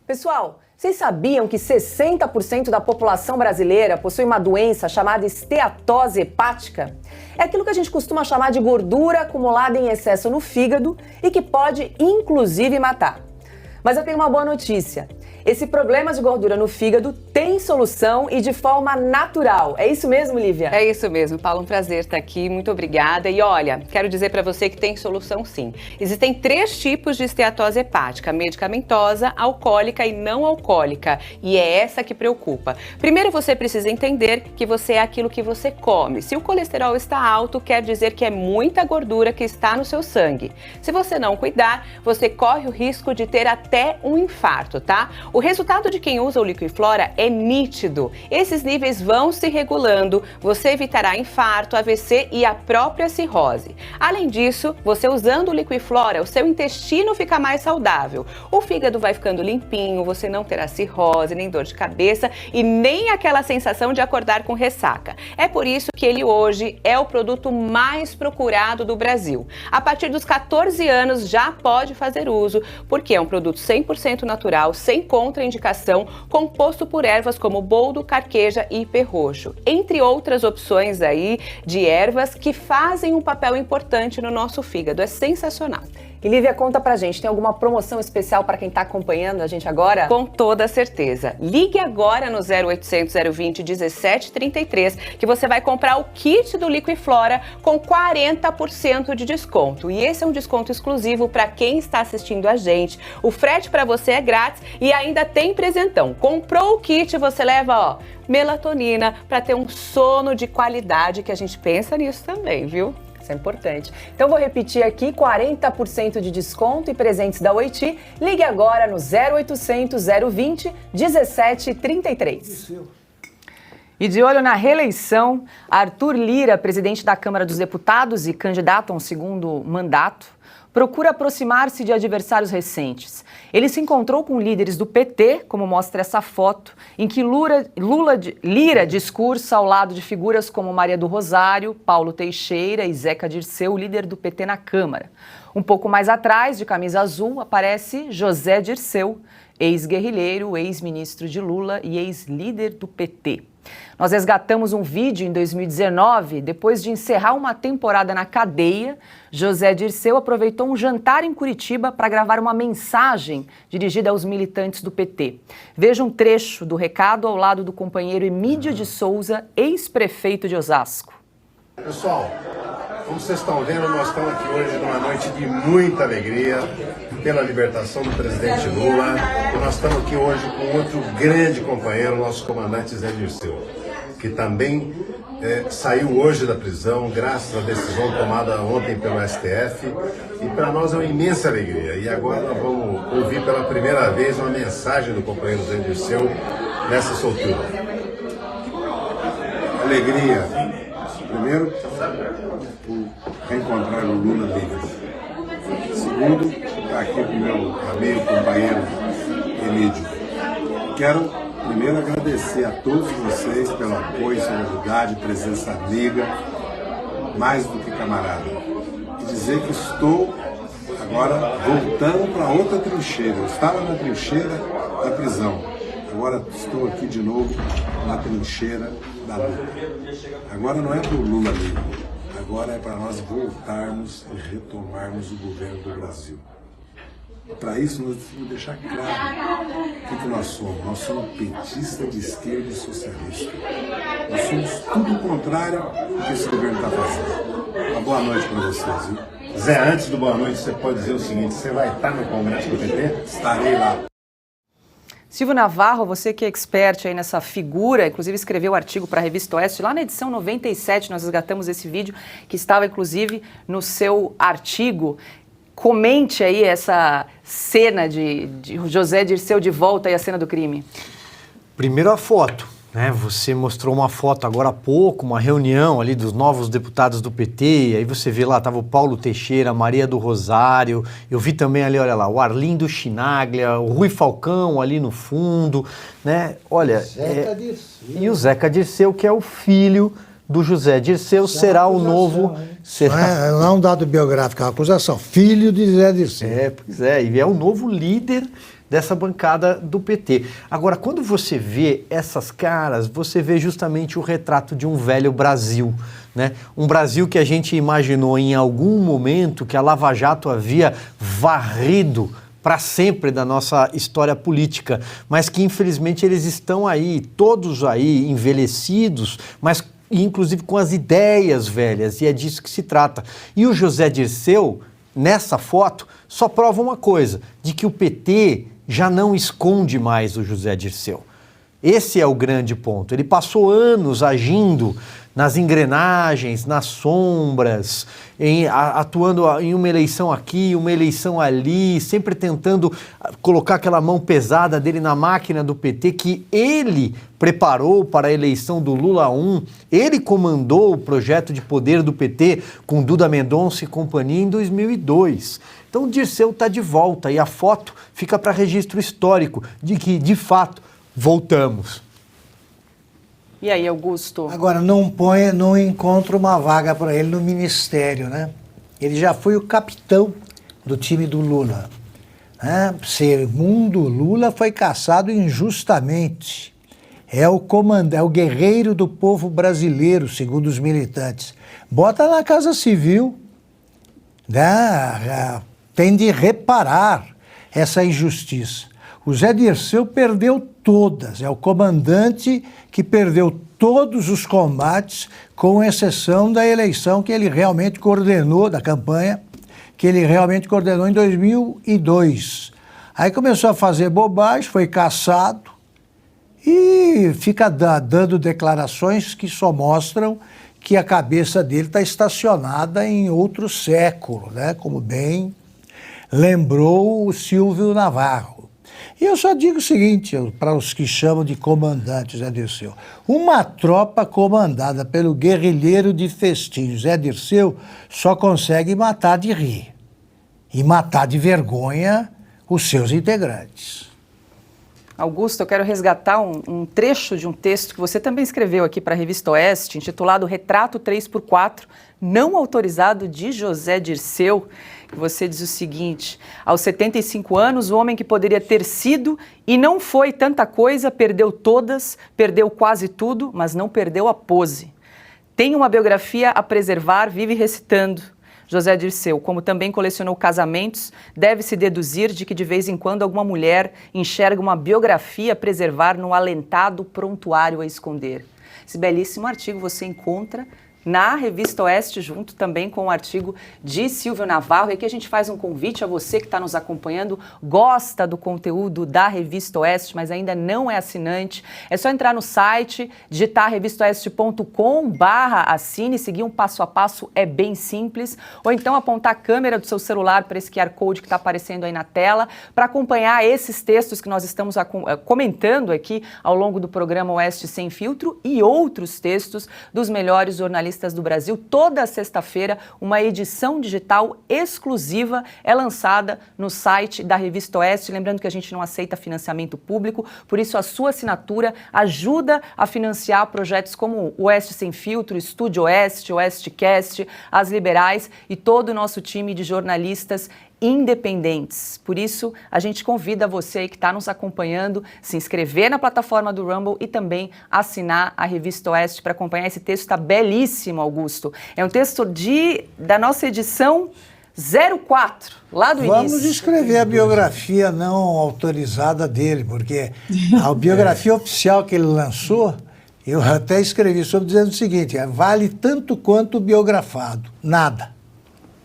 Pessoal, vocês sabiam que 60% da população brasileira possui uma doença chamada esteatose hepática? É aquilo que a gente costuma chamar de gordura acumulada em excesso no fígado e que pode, inclusive, matar. Mas eu tenho uma boa notícia. Esse problema de gordura no fígado tem solução e de forma natural. É isso mesmo, Lívia? É isso mesmo, Paulo. Um prazer estar aqui. Muito obrigada. E olha, quero dizer para você que tem solução sim. Existem 3 tipos de esteatose hepática: medicamentosa, alcoólica e não alcoólica. E é essa que preocupa. Primeiro, você precisa entender que você é aquilo que você come. Se o colesterol está alto, quer dizer que é muita gordura que está no seu sangue. Se você não cuidar, você corre o risco de ter até um infarto, tá? O resultado de quem usa o Liquiflora é nítido. Esses níveis vão se regulando, você evitará infarto, AVC e a própria cirrose. Além disso, você usando o Liquiflora, o seu intestino fica mais saudável. O fígado vai ficando limpinho, você não terá cirrose, nem dor de cabeça e nem aquela sensação de acordar com ressaca. É por isso que ele hoje é o produto mais procurado do Brasil. A partir dos 14 anos já pode fazer uso, porque é um produto 100% natural, sem contraindicação, composto por ervas como boldo, carqueja e perroxo, entre outras opções aí de ervas que fazem um papel importante no nosso fígado. É sensacional. E Lívia, conta pra gente, tem alguma promoção especial para quem tá acompanhando a gente agora? Com toda certeza. Ligue agora no 0800 020 1733 que você vai comprar o kit do Liquiflora com 40% de desconto. E esse é um desconto exclusivo para quem está assistindo a gente. O frete para você é grátis e ainda tem presentão. Comprou o kit, você leva, ó, melatonina para ter um sono de qualidade, que a gente pensa nisso também, viu? Isso é importante. Então vou repetir aqui, 40% de desconto e presentes da Oiti. Ligue agora no 0800 020 1733. E de olho na reeleição, Arthur Lira, presidente da Câmara dos Deputados e candidato a um segundo mandato, procura aproximar-se de adversários recentes. Ele se encontrou com líderes do PT, como mostra essa foto, em que Lira discursa ao lado de figuras como Maria do Rosário, Paulo Teixeira e Zeca Dirceu, líder do PT na Câmara. Um pouco mais atrás, de camisa azul, aparece José Dirceu, ex-guerrilheiro, ex-ministro de Lula e ex-líder do PT. Nós resgatamos um vídeo em 2019, depois de encerrar uma temporada na cadeia. José Dirceu aproveitou um jantar em Curitiba para gravar uma mensagem dirigida aos militantes do PT. Veja um trecho do recado ao lado do companheiro Emídio de Souza, ex-prefeito de Osasco. Pessoal, como vocês estão vendo, nós estamos aqui hoje numa noite de muita alegria pela libertação do presidente Lula. E nós estamos aqui hoje com outro grande companheiro, nosso comandante Zé Dirceu, que também saiu hoje da prisão, graças à decisão tomada ontem pelo STF. E para nós é uma imensa alegria. E agora nós vamos ouvir pela primeira vez uma mensagem do companheiro Zé Dirceu nessa soltura. Alegria. Primeiro, por reencontrar o Lula livre. Segundo, estar aqui com o meu amigo, companheiro Emídio. Quero primeiro agradecer a todos vocês pelo apoio, solidariedade, presença amiga, mais do que camarada. E dizer que estou agora voltando para outra trincheira. Eu estava na trincheira da prisão. Agora estou aqui de novo na trincheira da luta. Agora não é para o Lula livre, agora é para nós voltarmos e retomarmos o governo do Brasil. Para isso nós precisamos deixar claro o que nós somos. Nós somos petistas de esquerda e socialista. Nós somos tudo o contrário do que esse governo está fazendo. Uma boa noite para vocês, viu? Zé, antes do boa noite, você pode dizer o seguinte: você vai estar no Congresso do PT? Estarei lá. Silvio Navarro, você que é expert aí nessa figura, inclusive escreveu um artigo para a Revista Oeste, lá na edição 97 nós resgatamos esse vídeo, que estava inclusive no seu artigo. Comente aí essa cena de José Dirceu de volta e a cena do crime. Primeiro a foto, né? Você mostrou uma foto agora há pouco, uma reunião ali dos novos deputados do PT, aí você vê lá, estava o Paulo Teixeira, a Maria do Rosário, eu vi também ali, olha lá, o Arlindo Chinaglia, o Rui Falcão ali no fundo, né? Olha, e o Zeca Dirceu, que é o filho do José Dirceu, será o novo... Não é um dado biográfico, é uma acusação. Filho de José Dirceu. Pois é, e é o novo líder dessa bancada do PT. Agora, quando você vê essas caras, você vê justamente o retrato de um velho Brasil, né? Um Brasil que a gente imaginou em algum momento que a Lava Jato havia varrido para sempre da nossa história política, mas que infelizmente eles estão aí, todos aí, envelhecidos, mas inclusive com as ideias velhas, e é disso que se trata. E o José Dirceu, nessa foto, só prova uma coisa, de que o PT já não esconde mais o José Dirceu. Esse é o grande ponto. Ele passou anos agindo nas engrenagens, nas sombras, atuando em uma eleição aqui, uma eleição ali, sempre tentando colocar aquela mão pesada dele na máquina do PT que ele preparou para a eleição do Lula 1. Ele comandou o projeto de poder do PT com Duda Mendonça e companhia em 2002. Então o Dirceu está de volta e a foto fica para registro histórico de que, de fato, voltamos. E aí, Augusto? Agora, não encontra uma vaga para ele no ministério, né? Ele já foi o capitão do time do Lula. Né? Segundo Lula, foi caçado injustamente. É o guerreiro do povo brasileiro, segundo os militantes. Bota na Casa Civil, né? Tem de reparar essa injustiça. O Zé Dirceu perdeu todas, é o comandante que perdeu todos os combates, com exceção da eleição que ele realmente coordenou, da campanha, que ele realmente coordenou em 2002. Aí começou a fazer bobagem, foi caçado e fica dando declarações que só mostram que a cabeça dele está estacionada em outro século, né? Como bem lembrou o Silvio Navarro. E eu só digo o seguinte, para os que chamam de comandante Zé Dirceu, uma tropa comandada pelo guerrilheiro de festim Zé Dirceu só consegue matar de rir e matar de vergonha os seus integrantes. Augusto, eu quero resgatar um trecho de um texto que você também escreveu aqui para a Revista Oeste, intitulado Retrato 3x4, não autorizado de José Dirceu. Você diz o seguinte: aos 75 anos, o homem que poderia ter sido e não foi tanta coisa, perdeu todas, perdeu quase tudo, mas não perdeu a pose. Tem uma biografia a preservar, vive recitando. José Dirceu, como também colecionou casamentos, deve-se deduzir de que de vez em quando alguma mulher enxerga uma biografia a preservar no alentado prontuário a esconder. Esse belíssimo artigo você encontra na Revista Oeste, junto também com o artigo de Silvio Navarro. E aqui a gente faz um convite a você que está nos acompanhando, gosta do conteúdo da Revista Oeste, mas ainda não é assinante. É só entrar no site, digitar revistaoeste.com/assine, seguir um passo a passo, é bem simples. Ou então apontar a câmera do seu celular para esse QR Code que está aparecendo aí na tela, para acompanhar esses textos que nós estamos comentando aqui ao longo do programa Oeste Sem Filtro e outros textos dos melhores jornalistas do Brasil. Toda sexta-feira, uma edição digital exclusiva é lançada no site da Revista Oeste. Lembrando que a gente não aceita financiamento público, por isso a sua assinatura ajuda a financiar projetos como o Oeste Sem Filtro, Estúdio Oeste, Oestecast, As Liberais e todo o nosso time de jornalistas independentes. Por isso, a gente convida você que está nos acompanhando, se inscrever na plataforma do Rumble e também assinar a Revista Oeste para acompanhar esse texto. Está belíssimo, Augusto. É um texto da nossa edição 04, lá do início. Vamos escrever a biografia não autorizada dele, porque a biografia oficial que ele lançou, eu até escrevi sobre dizendo o seguinte: vale tanto quanto o biografado, nada.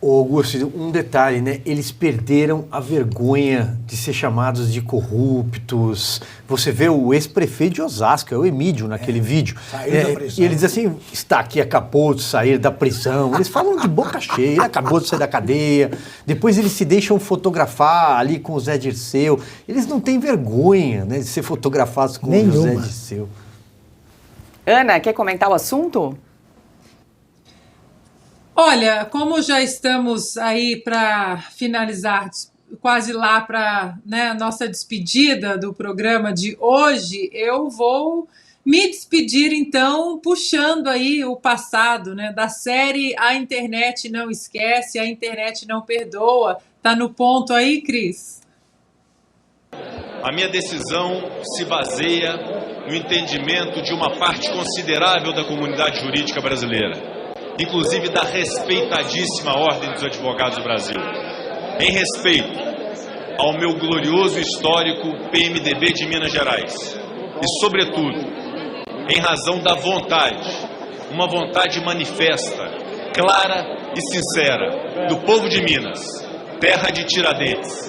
Augusto, um detalhe, né? Eles perderam a vergonha de ser chamados de corruptos. Você vê o ex-prefeito de Osasco, é o Emídio, naquele vídeo. Da prisão. E eles dizem assim, está aqui, acabou de sair da prisão. Eles falam de boca cheia, ele acabou de sair da cadeia. Depois eles se deixam fotografar ali com o Zé Dirceu. Eles não têm vergonha, né, de ser fotografados com o Zé Dirceu. Ana, quer comentar o assunto? Olha, como já estamos aí para finalizar, quase lá para a nossa despedida do programa de hoje, eu vou me despedir, então, puxando aí o passado, né, da série A Internet Não Esquece, A Internet Não Perdoa. Tá no ponto aí, Cris? A minha decisão se baseia no entendimento de uma parte considerável da comunidade jurídica brasileira, inclusive da respeitadíssima Ordem dos Advogados do Brasil, em respeito ao meu glorioso histórico PMDB de Minas Gerais e, sobretudo, em razão da vontade, uma vontade manifesta, clara e sincera do povo de Minas, terra de Tiradentes,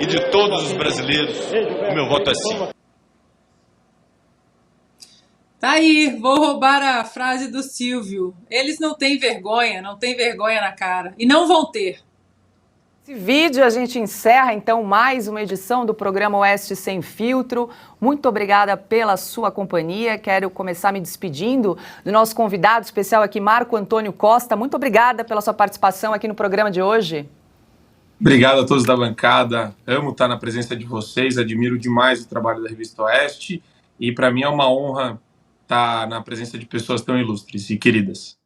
e de todos os brasileiros, o meu voto é sim. Tá aí, vou roubar a frase do Silvio. Eles não têm vergonha na cara. E não vão ter. Esse vídeo a gente encerra, então, mais uma edição do programa Oeste Sem Filtro. Muito obrigada pela sua companhia. Quero começar me despedindo do nosso convidado especial aqui, Marco Antônio Costa. Muito obrigada pela sua participação aqui no programa de hoje. Obrigado a todos da bancada. Amo estar na presença de vocês. Admiro demais o trabalho da Revista Oeste. E para mim é uma honra estar na presença de pessoas tão ilustres e queridas.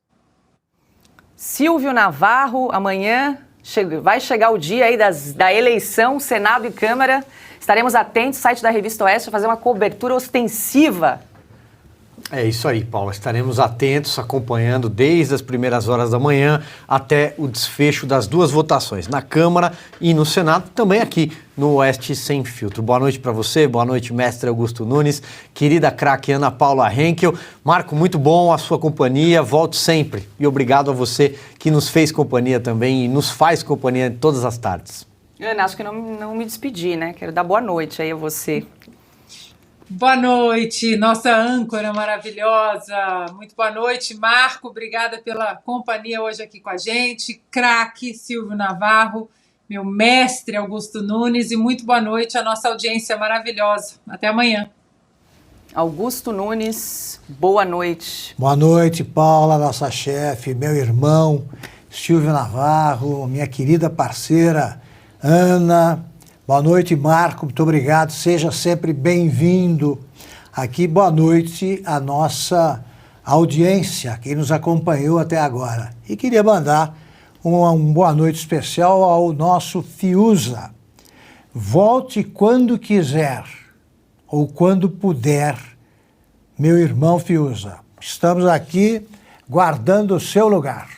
Silvio Navarro, amanhã vai chegar o dia aí da eleição, Senado e Câmara. Estaremos atentos, site da Revista Oeste, a fazer uma cobertura ostensiva. É isso aí, Paula. Estaremos atentos, acompanhando desde as primeiras horas da manhã até o desfecho das duas votações, na Câmara e no Senado, também aqui no Oeste Sem Filtro. Boa noite para você, boa noite, mestre Augusto Nunes, querida craque Ana Paula Henkel. Marco, muito bom a sua companhia, volte sempre. E obrigado a você que nos fez companhia também e nos faz companhia todas as tardes. Ana, acho que não me despedi, né? Quero dar boa noite aí a você. Boa noite, nossa âncora maravilhosa. Muito boa noite, Marco. Obrigada pela companhia hoje aqui com a gente. Craque Silvio Navarro, meu mestre Augusto Nunes, e muito boa noite à nossa audiência maravilhosa. Até amanhã. Augusto Nunes, boa noite. Boa noite, Paula, nossa chefe, meu irmão Silvio Navarro, minha querida parceira Ana. Boa noite, Marco, muito obrigado, seja sempre bem-vindo aqui. Boa noite à nossa audiência, quem nos acompanhou até agora. E queria mandar uma boa noite especial ao nosso Fiuza. Volte quando quiser, ou quando puder, meu irmão Fiuza. Estamos aqui guardando o seu lugar.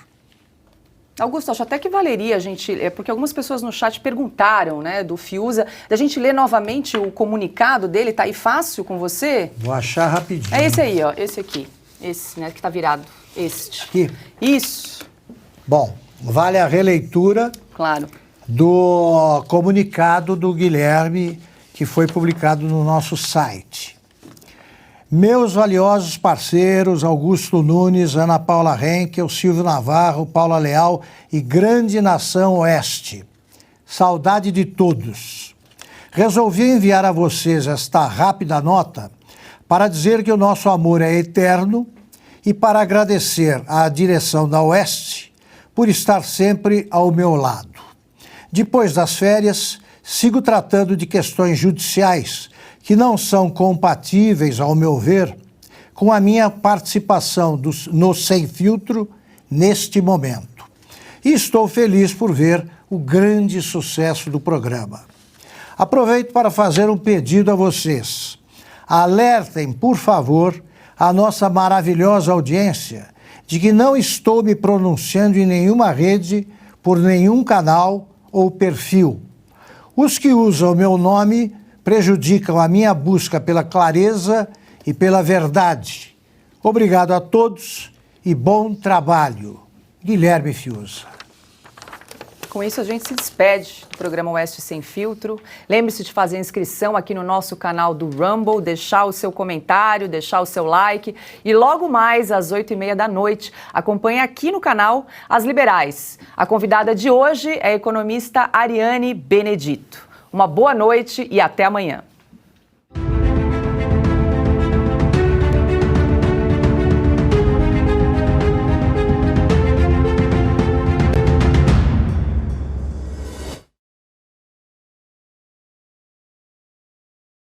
Augusto, acho até que valeria a gente, porque algumas pessoas no chat perguntaram, né, do Fiuza, da gente ler novamente o comunicado dele, tá aí fácil com você? Vou achar rapidinho. É esse aí, ó, esse aqui, esse, né, que tá virado, este. Aqui? Isso. Bom, vale a releitura. Claro. Do comunicado do Guilherme, que foi publicado no nosso site. Meus valiosos parceiros, Augusto Nunes, Ana Paula Henkel, Silvio Navarro, Paula Leal e grande nação Oeste. Saudade de todos. Resolvi enviar a vocês esta rápida nota para dizer que o nosso amor é eterno e para agradecer à direção da Oeste por estar sempre ao meu lado. Depois das férias, sigo tratando de questões judiciais que não são compatíveis, ao meu ver, com a minha participação no Sem Filtro neste momento. E estou feliz por ver o grande sucesso do programa. Aproveito para fazer um pedido a vocês. Alertem, por favor, a nossa maravilhosa audiência de que não estou me pronunciando em nenhuma rede, por nenhum canal ou perfil. Os que usam o meu nome prejudicam a minha busca pela clareza e pela verdade. Obrigado a todos e bom trabalho. Guilherme Fiuza. Com isso, a gente se despede do programa Oeste Sem Filtro. Lembre-se de fazer a inscrição aqui no nosso canal do Rumble, deixar o seu comentário, deixar o seu like. E logo mais, às 8h30 da noite, acompanhe aqui no canal As Liberais. A convidada de hoje é a economista Ariane Benedito. Uma boa noite e até amanhã.